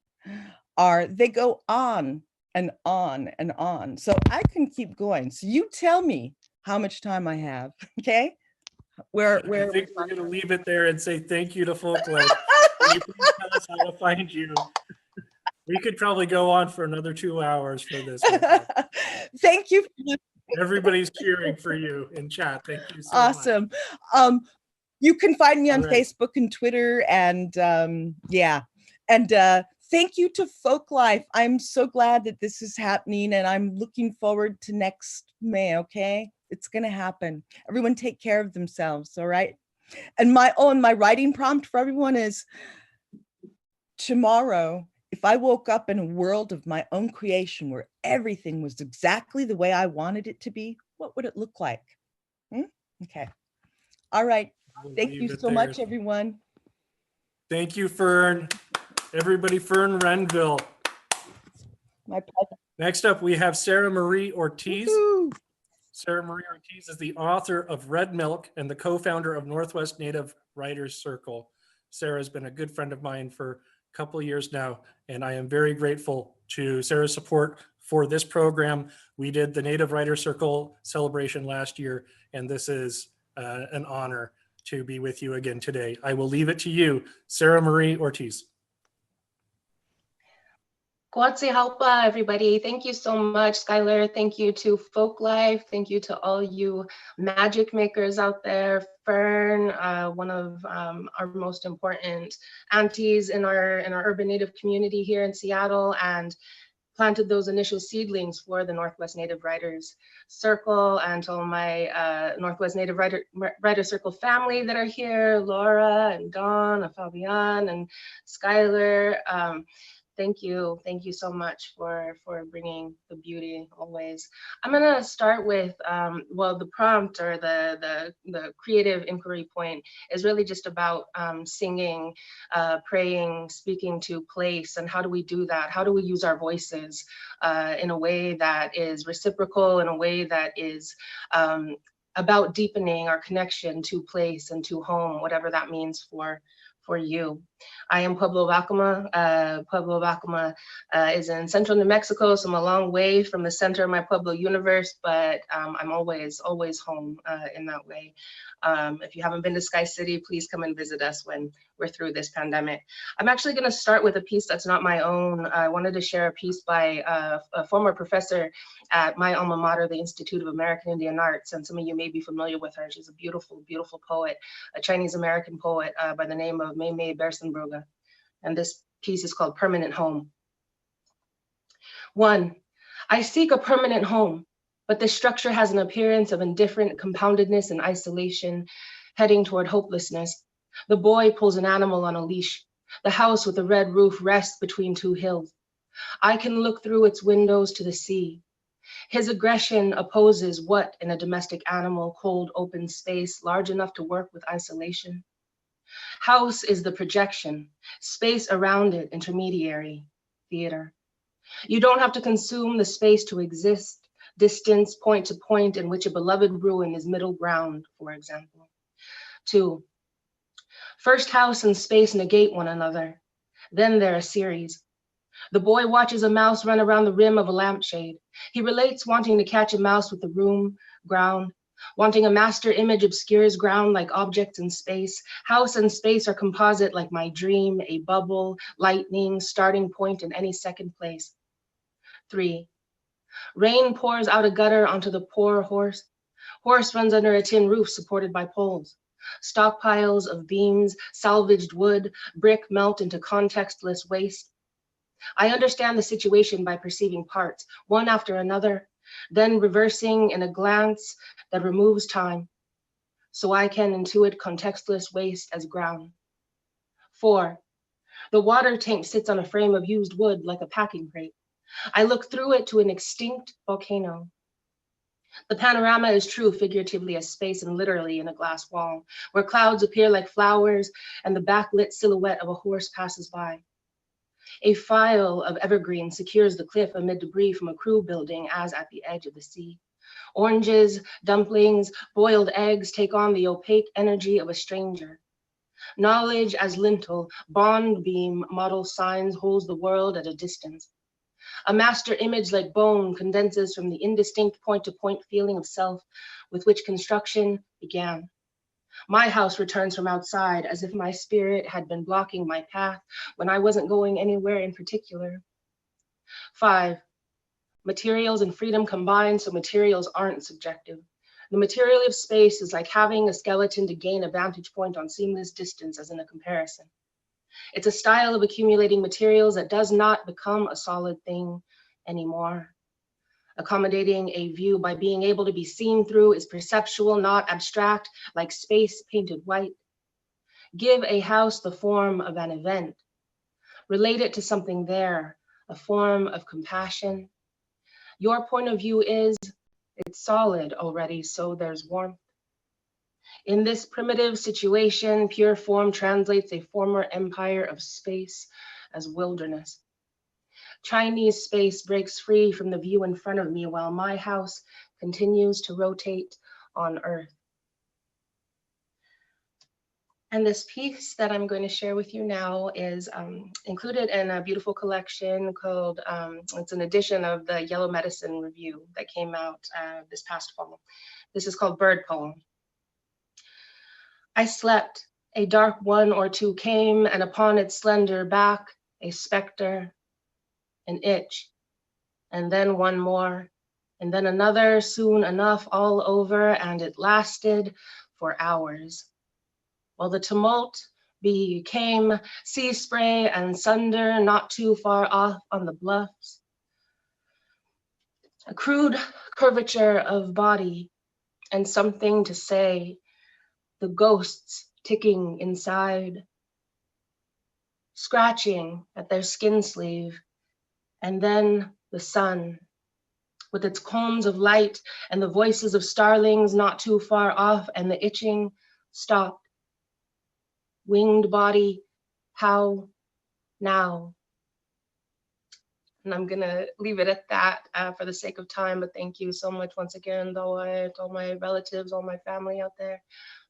they go on and on and on. So I can keep going. So you tell me how much time I have, okay? I think we're going to leave it there and say thank you to Folklife. Can you please tell us how to find you? We could probably go on for another 2 hours for this one. Thank you. Everybody's cheering for you in chat. Thank you so awesome. much. You can find me on right. Facebook and Twitter and yeah. And thank you to Folklife. I'm so glad that this is happening and I'm looking forward to next May, okay? It's gonna happen. Everyone take care of themselves, all right? And my writing prompt for everyone is tomorrow, if I woke up in a world of my own creation where everything was exactly the way I wanted it to be, what would it look like? Okay. All right. Thank you so much, everyone. Thank you, Fern. Everybody, Fern Renville. My pleasure. Next up, we have Sarah Marie Ortiz. Woo-hoo. Sarah Marie Ortiz is the author of Red Milk and the co-founder of Northwest Native Writers Circle. Sarah has been a good friend of mine for a couple of years now, and I am very grateful to Sarah's support for this program. We did the Native Writers Circle celebration last year, and this is an honor to be with you again today. I will leave it to you, Sarah Marie Ortiz. Guatsi Halpa, everybody. Thank you so much, Skylar. Thank you to Folklife. Thank you to all you magic makers out there. Fern, one of our most important aunties in our urban Native community here in Seattle, and planted those initial seedlings for the Northwest Native Writers Circle, and to all my Northwest Native Writer Circle family that are here, Laura and Dawn, and Fabian and Skylar. Thank you so much for bringing the beauty always. I'm gonna start with, well, the prompt or the creative inquiry point is really just about singing, praying, speaking to place, and how do we do that? How do we use our voices in a way that is reciprocal, in a way that is about deepening our connection to place and to home, whatever that means for you. I am Pueblo Vacama. Pueblo Vacama is in central New Mexico, so I'm a long way from the center of my Pueblo universe, but I'm always home in that way. If you haven't been to Sky City, please come and visit us when we're through this pandemic. I'm actually going to start with a piece that's not my own. I wanted to share a piece by a former professor at my alma mater, the Institute of American Indian Arts, and some of you may be familiar with her. She's a beautiful, beautiful poet, a Chinese-American poet by the name of May May Bersenbrugge. And this piece is called Permanent Home. 1, I seek a permanent home, but the structure has an appearance of indifferent compoundedness and isolation, heading toward hopelessness. The boy pulls an animal on a leash. The house with the red roof rests between 2 hills. I can look through its windows to the sea. His aggression opposes what in a domestic animal, cold open space, large enough to work with isolation. House is the projection, space around it, intermediary, theater. You don't have to consume the space to exist, distance point to point in which a beloved ruin is middle ground, for example. 2, first house and space negate one another. Then they're a series. The boy watches a mouse run around the rim of a lampshade. He relates wanting to catch a mouse with the room, ground. Wanting a master image obscures ground like objects in space. House and space are composite like my dream, a bubble, lightning, starting point in any second place. 3, rain pours out a gutter onto the poor horse. Horse runs under a tin roof supported by poles. Stockpiles of beams, salvaged wood, brick melt into contextless waste. I understand the situation by perceiving parts, one after another, then reversing in a glance that removes time, so I can intuit contextless waste as ground. 4, the water tank sits on a frame of used wood like a packing crate. I look through it to an extinct volcano. The panorama is true figuratively as space and literally in a glass wall, where clouds appear like flowers and the backlit silhouette of a horse passes by. A file of evergreen secures the cliff amid debris from a crew building as at the edge of the sea. Oranges, dumplings, boiled eggs take on the opaque energy of a stranger. Knowledge as lintel, bond beam model signs holds the world at a distance. A master image like bone condenses from the indistinct point-to-point feeling of self with which construction began. My house returns from outside as if my spirit had been blocking my path when I wasn't going anywhere in particular. 5, materials and freedom combine so materials aren't subjective. The material of space is like having a skeleton to gain a vantage point on seamless distance as in a comparison. It's a style of accumulating materials that does not become a solid thing anymore. Accommodating a view by being able to be seen through is perceptual, not abstract, like space painted white. Give a house the form of an event. Relate it to something there, a form of compassion. Your point of view is, it's solid already, so there's warmth. In this primitive situation, pure form translates a former empire of space as wilderness. Chinese space breaks free from the view in front of me while my house continues to rotate on Earth. And this piece that I'm going to share with you now is included in a beautiful collection called, it's an edition of the Yellow Medicine Review that came out this past fall. This is called Bird Poem. I slept. A dark one or two came, and upon its slender back, a specter, an itch, and then one more, and then another, soon enough, all over, and it lasted for hours. While the tumult became sea spray and sunder not too far off on the bluffs. A crude curvature of body and something to say, the ghosts ticking inside, scratching at their skin sleeve, and then the sun with its cones of light and the voices of starlings not too far off, and the itching stopped. Winged body, how now? And I'm gonna leave it at that for the sake of time, but thank you so much once again, to all my relatives, all my family out there,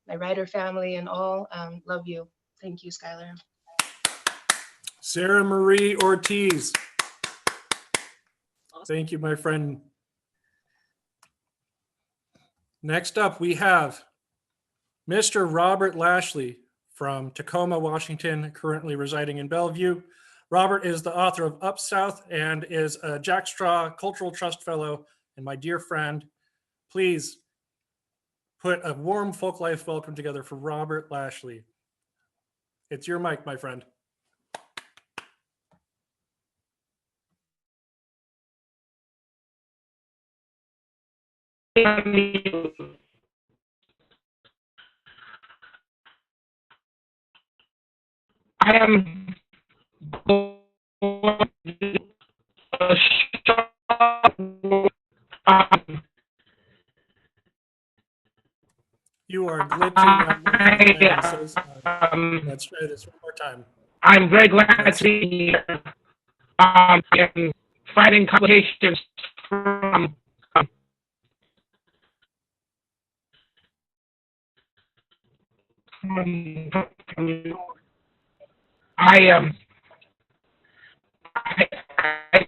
my writer family and all, love you. Thank you, Skylar. Sarah Marie Ortiz. Thank you, my friend. Next up, we have Mr. Robert Lashley from Tacoma, Washington, currently residing in Bellevue. Robert is the author of Up South and is a Jack Straw Cultural Trust Fellow and my dear friend. Please put a warm Folklife welcome together for Robert Lashley. It's your mic, my friend. I am You are glitching. I'm so sorry. Let's try this one more time. I'm very glad to be here. And fighting complications from I think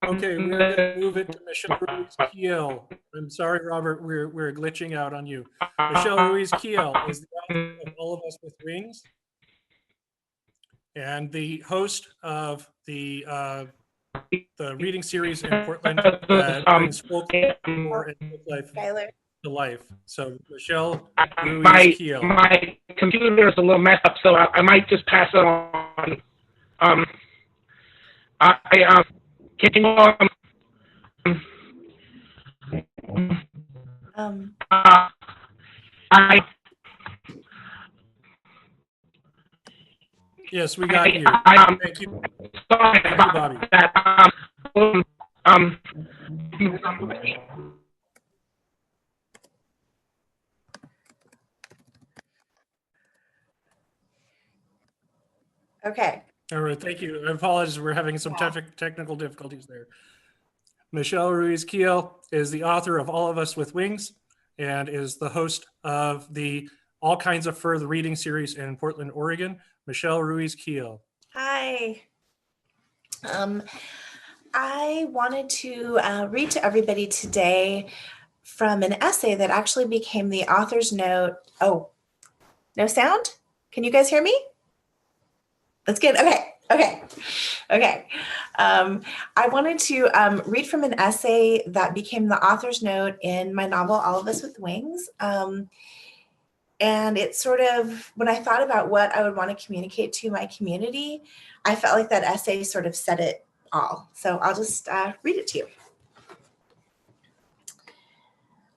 Okay, we're going to move it to Michelle Ruiz Kiel. I'm sorry, Robert, we're glitching out on you. Michelle Ruiz Kiel is the author of All of Us with Wings and the host of the reading series in Portland that brings folklore and folklife to life. So Michelle Ruiz Kiel. my computer is a little messed up, so I might just pass it on. Can you Yes, we got you. Thank you. Sorry Thank about you, Bobby. that. Okay. All right, thank you. I apologize. We're having some technical difficulties there. Michelle Ruiz Kiel is the author of All of Us with Wings and is the host of the All Kinds of Fur, the reading series in Portland, Oregon. Michelle Ruiz Kiel. Hi. I wanted to read to everybody today from an essay that actually became the author's note. Oh, no sound? Can you guys hear me? That's good. Okay. I wanted to read from an essay that became the author's note in my novel, All of Us with Wings. And it's sort of, when I thought about what I would want to communicate to my community, I felt like that essay sort of said it all. So I'll just read it to you.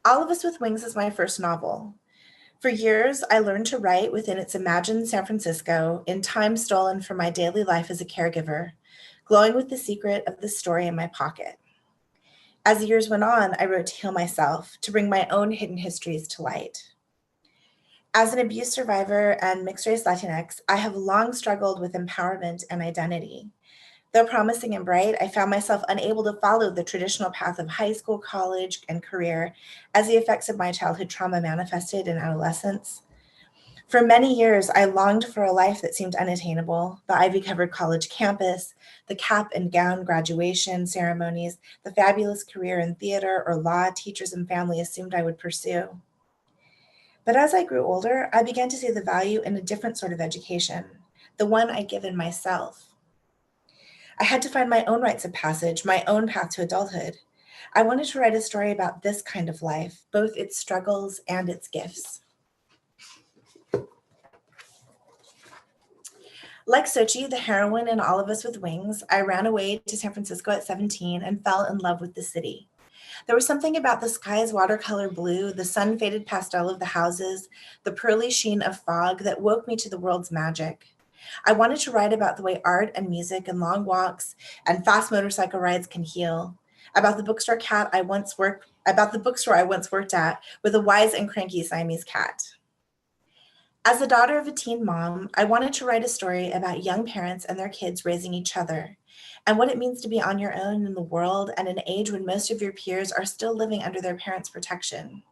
All of Us with Wings is my first novel. For years, I learned to write within its imagined San Francisco in time stolen from my daily life as a caregiver, glowing with the secret of the story in my pocket. As the years went on, I wrote to heal myself, to bring my own hidden histories to light. As an abuse survivor and mixed-race Latinx, I have long struggled with empowerment and identity. Though promising and bright, I found myself unable to follow the traditional path of high school, college, and career as the effects of my childhood trauma manifested in adolescence. For many years, I longed for a life that seemed unattainable, the ivy-covered college campus, the cap and gown graduation ceremonies, the fabulous career in theater or law teachers and family assumed I would pursue. But as I grew older, I began to see the value in a different sort of education, the one I'd given myself. I had to find my own rites of passage, my own path to adulthood. I wanted to write a story about this kind of life, both its struggles and its gifts. Like Sochi, the heroine in All of Us with Wings, I ran away to San Francisco at 17 and fell in love with the city. There was something about the sky's watercolor blue, the sun-faded pastel of the houses, the pearly sheen of fog that woke me to the world's magic. I wanted to write about the way art and music and long walks and fast motorcycle rides can heal, about the bookstore I once worked at with a wise and cranky Siamese cat. As the daughter of a teen mom, I wanted to write a story about young parents and their kids raising each other, and what it means to be on your own in the world at an age when most of your peers are still living under their parents' protection.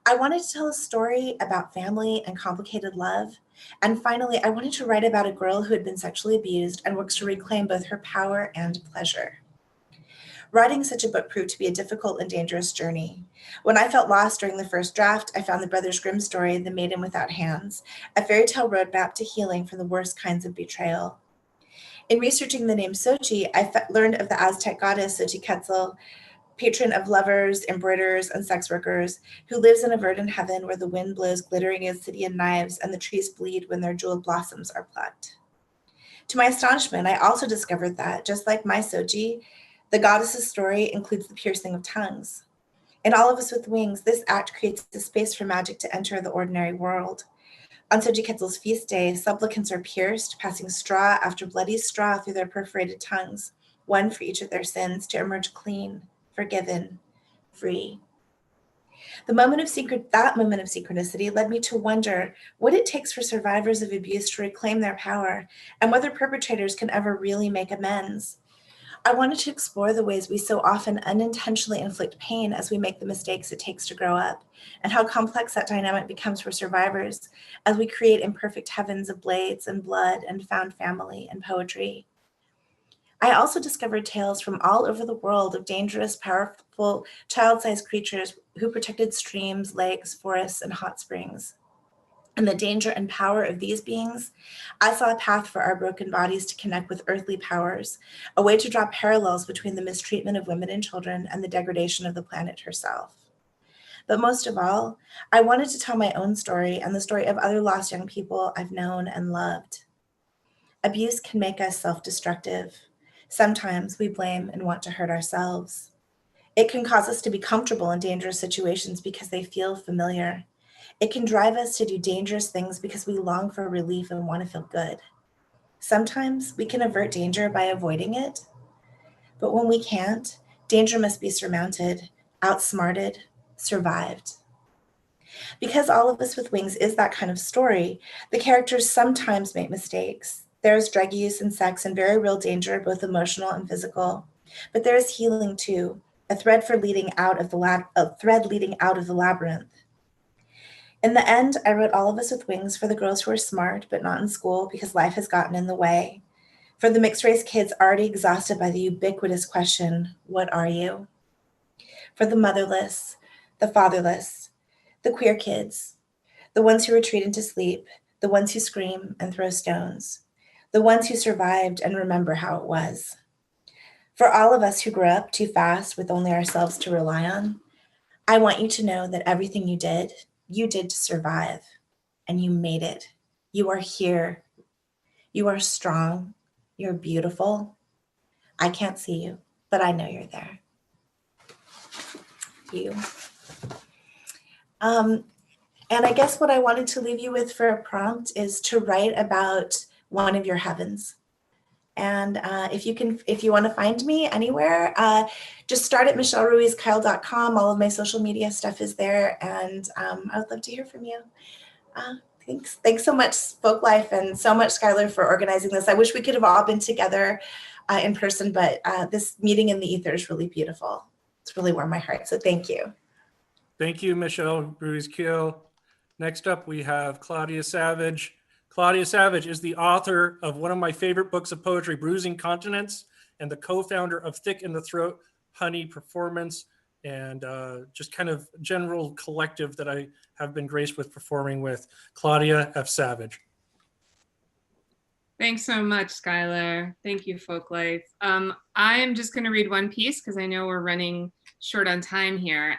I wanted to tell a story about family and complicated love. And finally, I wanted to write about a girl who had been sexually abused and works to reclaim both her power and pleasure. Writing such a book proved to be a difficult and dangerous journey. When I felt lost during the first draft, I found the Brothers Grimm story, The Maiden Without Hands, a fairy tale roadmap to healing from the worst kinds of betrayal. In researching the name Sochi, I learned of the Aztec goddess Xochitl, patron of lovers, embroiderers, and sex workers, who lives in a verdant heaven where the wind blows glittering obsidian knives and the trees bleed when their jeweled blossoms are plucked. To my astonishment, I also discovered that, just like my Sochi, the goddess's story includes the piercing of tongues. In All of Us with Wings, this act creates a space for magic to enter the ordinary world. On Xochitl's feast day, supplicants are pierced, passing straw after bloody straw through their perforated tongues, one for each of their sins, to emerge clean, forgiven, free. That moment of synchronicity led me to wonder what it takes for survivors of abuse to reclaim their power and whether perpetrators can ever really make amends. I wanted to explore the ways we so often unintentionally inflict pain as we make the mistakes it takes to grow up, and how complex that dynamic becomes for survivors as we create imperfect heavens of blades and blood and found family and poetry. I also discovered tales from all over the world of dangerous, powerful, child-sized creatures who protected streams, lakes, forests, and hot springs. In the danger and power of these beings, I saw a path for our broken bodies to connect with earthly powers, a way to draw parallels between the mistreatment of women and children and the degradation of the planet herself. But most of all, I wanted to tell my own story and the story of other lost young people I've known and loved. Abuse can make us self-destructive. Sometimes we blame and want to hurt ourselves. It can cause us to be comfortable in dangerous situations because they feel familiar. It can drive us to do dangerous things because we long for relief and want to feel good. Sometimes we can avert danger by avoiding it. But when we can't, danger must be surmounted, outsmarted, survived. Because All of Us with Wings is that kind of story, the characters sometimes make mistakes. There's drug use and sex and very real danger, both emotional and physical. But there is healing too, a thread leading out of the labyrinth. In the end, I wrote All of Us with Wings for the girls who are smart but not in school because life has gotten in the way. For the mixed race kids already exhausted by the ubiquitous question, what are you? For the motherless, the fatherless, the queer kids, the ones who retreat into sleep, the ones who scream and throw stones, the ones who survived and remember how it was. For all of us who grew up too fast with only ourselves to rely on, I want you to know that everything you did to survive, and you made it. You are here. You are strong. You're beautiful. I can't see you, but I know you're there. You. And I guess what I wanted to leave you with for a prompt is to write about one of your heavens. And if you want to find me anywhere, just start at michelleruizkyle.com. All of my social media stuff is there, and I would love to hear from you. Thanks so much, Folklife, and so much, Skylar, for organizing this. I wish we could have all been together in person, but this meeting in the ether is really beautiful. It's really warmed my heart. So thank you. Thank you, Michelle Ruiz-Kiel. Next up, we have Claudia Savage. Claudia Savage is the author of one of my favorite books of poetry, Bruising Continents, and the co-founder of Thick in the Throat Honey Performance, and just kind of general collective that I have been graced with performing with. Claudia F. Savage. Thanks so much, Skylar. Thank you, Folklife. I'm just going to read one piece because I know we're running short on time here,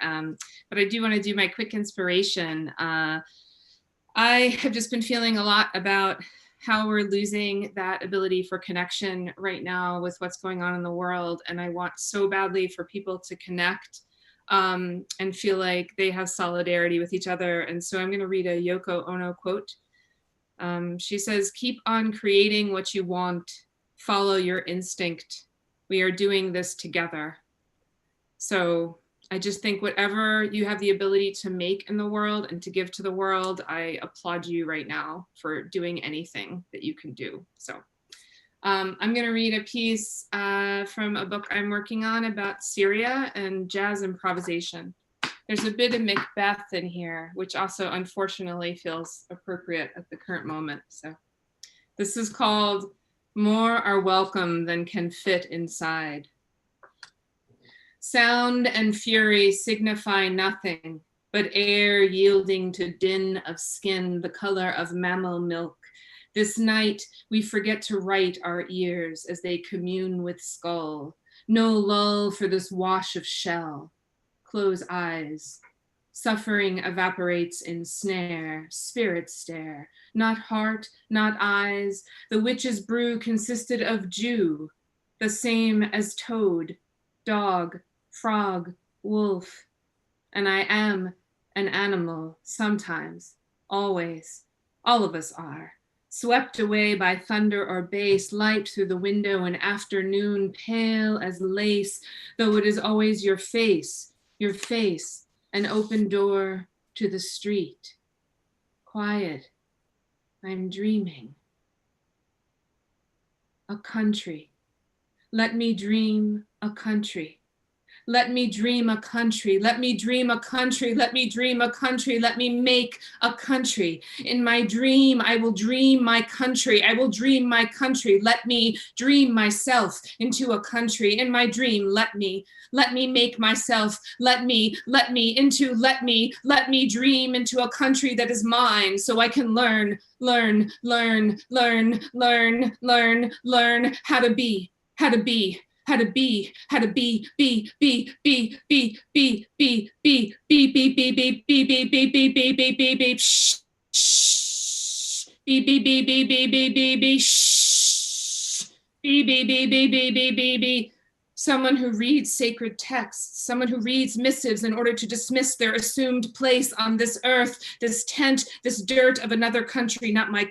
but I do want to do my quick inspiration. I have just been feeling a lot about how we're losing that ability for connection right now with what's going on in the world, and I want so badly for people to connect and feel like they have solidarity with each other. And so I'm going to read a Yoko Ono quote. She says, "Keep on creating what you want, follow your instinct. We are doing this together." So I just think whatever you have the ability to make in the world and to give to the world, I applaud you right now for doing anything that you can do. So I'm going to read a piece from a book I'm working on about Syria and jazz improvisation. There's a bit of Macbeth in here, which also unfortunately feels appropriate at the current moment. So this is called "More Are Welcome Than Can Fit Inside." Sound and fury signify nothing but air yielding to din of skin, the color of mammal milk. This night we forget to right our ears as they commune with skull. No lull for this wash of shell. Close eyes. Suffering evaporates in snare, spirit stare, not heart, not eyes. The witch's brew consisted of Jew, the same as toad, dog, frog, wolf. And I am an animal sometimes, always. All of us are. Swept away by thunder or bass, light through the window in afternoon, pale as lace, though it is always your face, an open door to the street. Quiet, I'm dreaming. A country. Let me dream a country. Let me dream a country. Let me dream a country. Let me dream a country. Let me make a country. In my dream, I will dream my country. I will dream my country. Let me dream myself into a country. In my dream, let me make myself. Let me dream into a country that is mine, so I can learn how to be. Someone who reads sacred texts, someone who reads missives in order to dismiss their assumed place on this earth, this tent, this dirt of another country, not my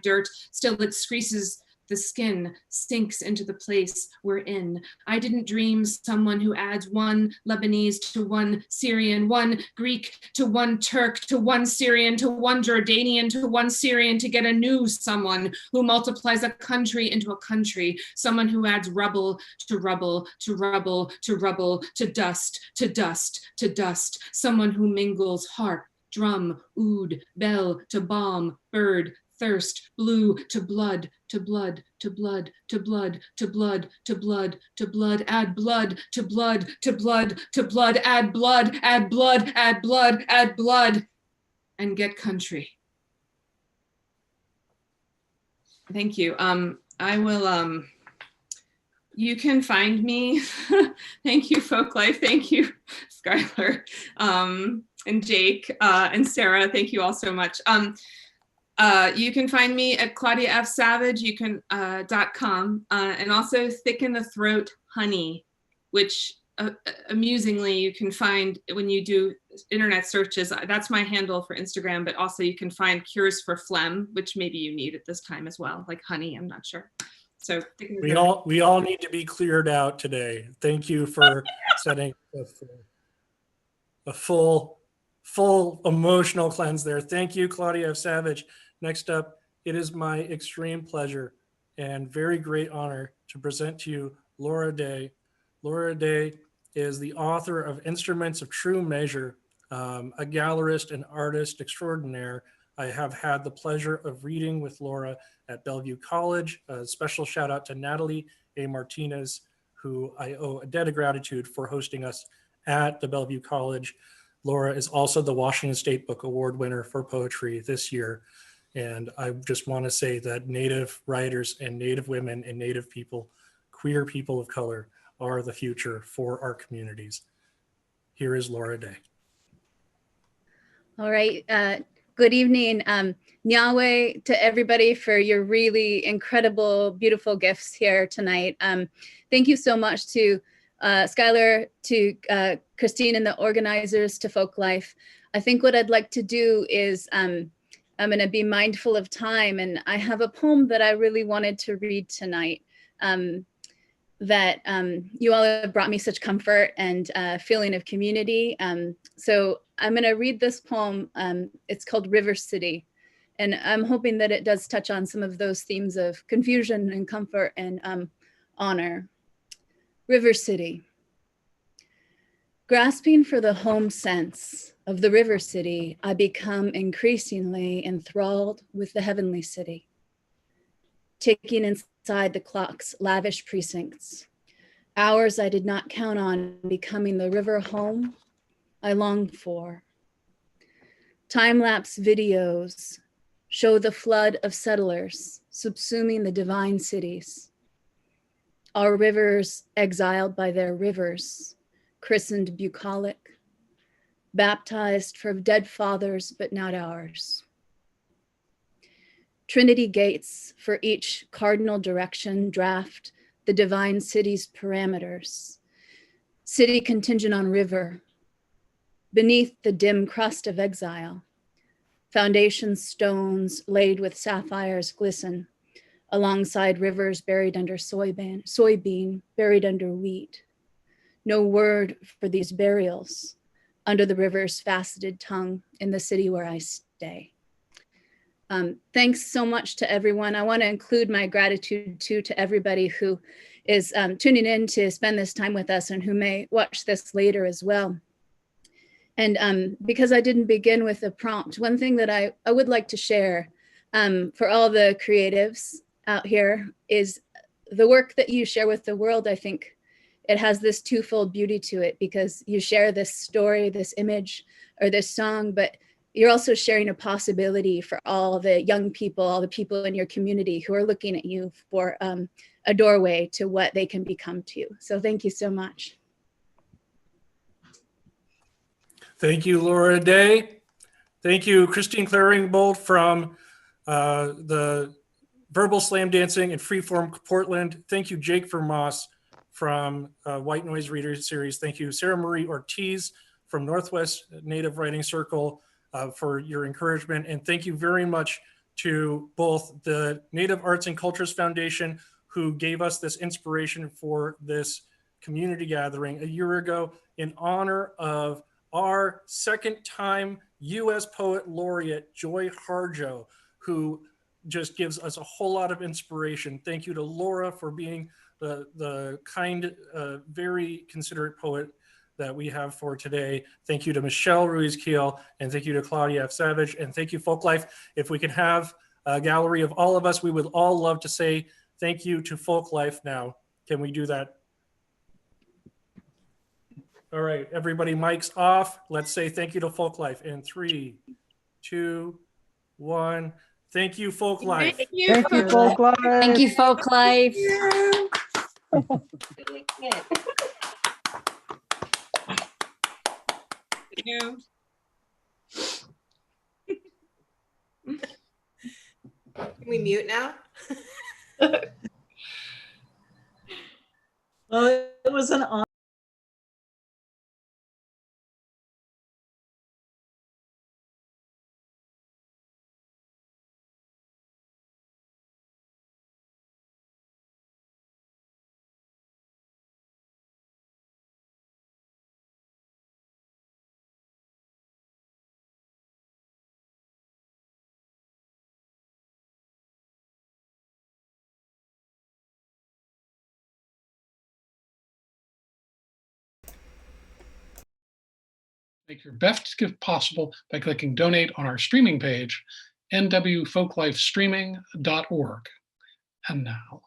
dirt. Still it creases the skin, sinks into the place we're in. I didn't dream someone who adds one Lebanese to one Syrian, one Greek to one Turk, to one Syrian, to one Jordanian, to one Syrian, to get a new someone who multiplies a country into a country, someone who adds rubble to rubble, to rubble, to rubble, to dust, to dust, to dust, someone who mingles harp, drum, oud, bell, to bomb, bird, thirst, blue, to blood, to blood, to blood, to blood, to blood, to blood, to blood, add blood, to blood, to blood, to blood, add blood, add blood, add blood, add blood, and get country. Thank you. I will, you can find me. Thank you, Folklife. Thank you, Skylar, and Jake, and Sarah. Thank you all so much. You can find me at ClaudiaFSavage, you can .com, and also Thick in the Throat Honey, which amusingly you can find when you do internet searches. That's my handle for Instagram, but also you can find cures for phlegm, which maybe you need at this time as well, like honey, I'm not sure. So we all need to be cleared out today. Thank you for setting a full emotional cleanse there. Thank you, Claudia F. Savage. Next up, it is my extreme pleasure and very great honor to present to you Laura Day. Laura Day is the author of Instruments of True Measure, a gallerist and artist extraordinaire. I have had the pleasure of reading with Laura at Bellevue College. A special shout out to Natalie A. Martinez, who I owe a debt of gratitude for hosting us at the Bellevue College. Laura is also the Washington State Book Award winner for poetry this year. And I just want to say that Native writers and Native women and Native people, queer people of color, are the future for our communities. Here is Laura Day. All right. Good evening. Nyahweh to everybody for your really incredible, beautiful gifts here tonight. Thank you so much to Skylar, to Christine and the organizers, to Folklife. I think what I'd like to do is I'm going to be mindful of time, and I have a poem that I really wanted to read tonight. That you all have brought me such comfort and feeling of community. So I'm going to read this poem. It's called River City. And I'm hoping that it does touch on some of those themes of confusion and comfort and honor. River City. Grasping for the home sense of the river city, I become increasingly enthralled with the heavenly city. Ticking inside the clock's lavish precincts, hours I did not count on becoming the river home I longed for. Time-lapse videos show the flood of settlers subsuming the divine cities. Our rivers exiled by their rivers, christened bucolic, baptized for dead fathers, but not ours. Trinity gates for each cardinal direction draft the divine city's parameters. City contingent on river, beneath the dim crust of exile. Foundation stones laid with sapphires glisten, alongside rivers buried under soybean, buried under wheat. No word for these burials under the river's faceted tongue in the city where I stay. Thanks so much to everyone. I want to include my gratitude too to everybody who is tuning in to spend this time with us and who may watch this later as well. And because I didn't begin with a prompt, one thing that I would like to share for all the creatives out here is the work that you share with the world. I think it has this twofold beauty to it because you share this story, this image, or this song, but you're also sharing a possibility for all the young people, all the people in your community who are looking at you for a doorway to what they can become to. So thank you so much. Thank you, Laura Day. Thank you, Christine Claringbold from the Verbal Slam Dancing and Freeform Portland. Thank you, Jake Vermoss from White Noise Reader Series. Thank you, Sarah Marie Ortiz from Northwest Native Writing Circle for your encouragement. And thank you very much to both the Native Arts and Cultures Foundation, who gave us this inspiration for this community gathering a year ago in honor of our second time US Poet Laureate, Joy Harjo, who just gives us a whole lot of inspiration. Thank you to Laura for being the kind, very considerate poet that we have for today. Thank you to Michelle Ruiz-Keel, and thank you to Claudia F. Savage, and thank you, Folklife. If we can have a gallery of all of us, we would all love to say thank you to Folklife now. Can we do that? All right, everybody, mics off. Let's say thank you to Folklife in 3, 2, 1. Thank you, Folklife. Thank you, Folklife. Thank you, Folklife. You. Can we mute now? Well, it was an honor. Make your best gift possible by clicking donate on our streaming page, nwfolklifestreaming.org. And now.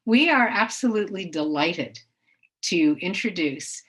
We are absolutely delighted to introduce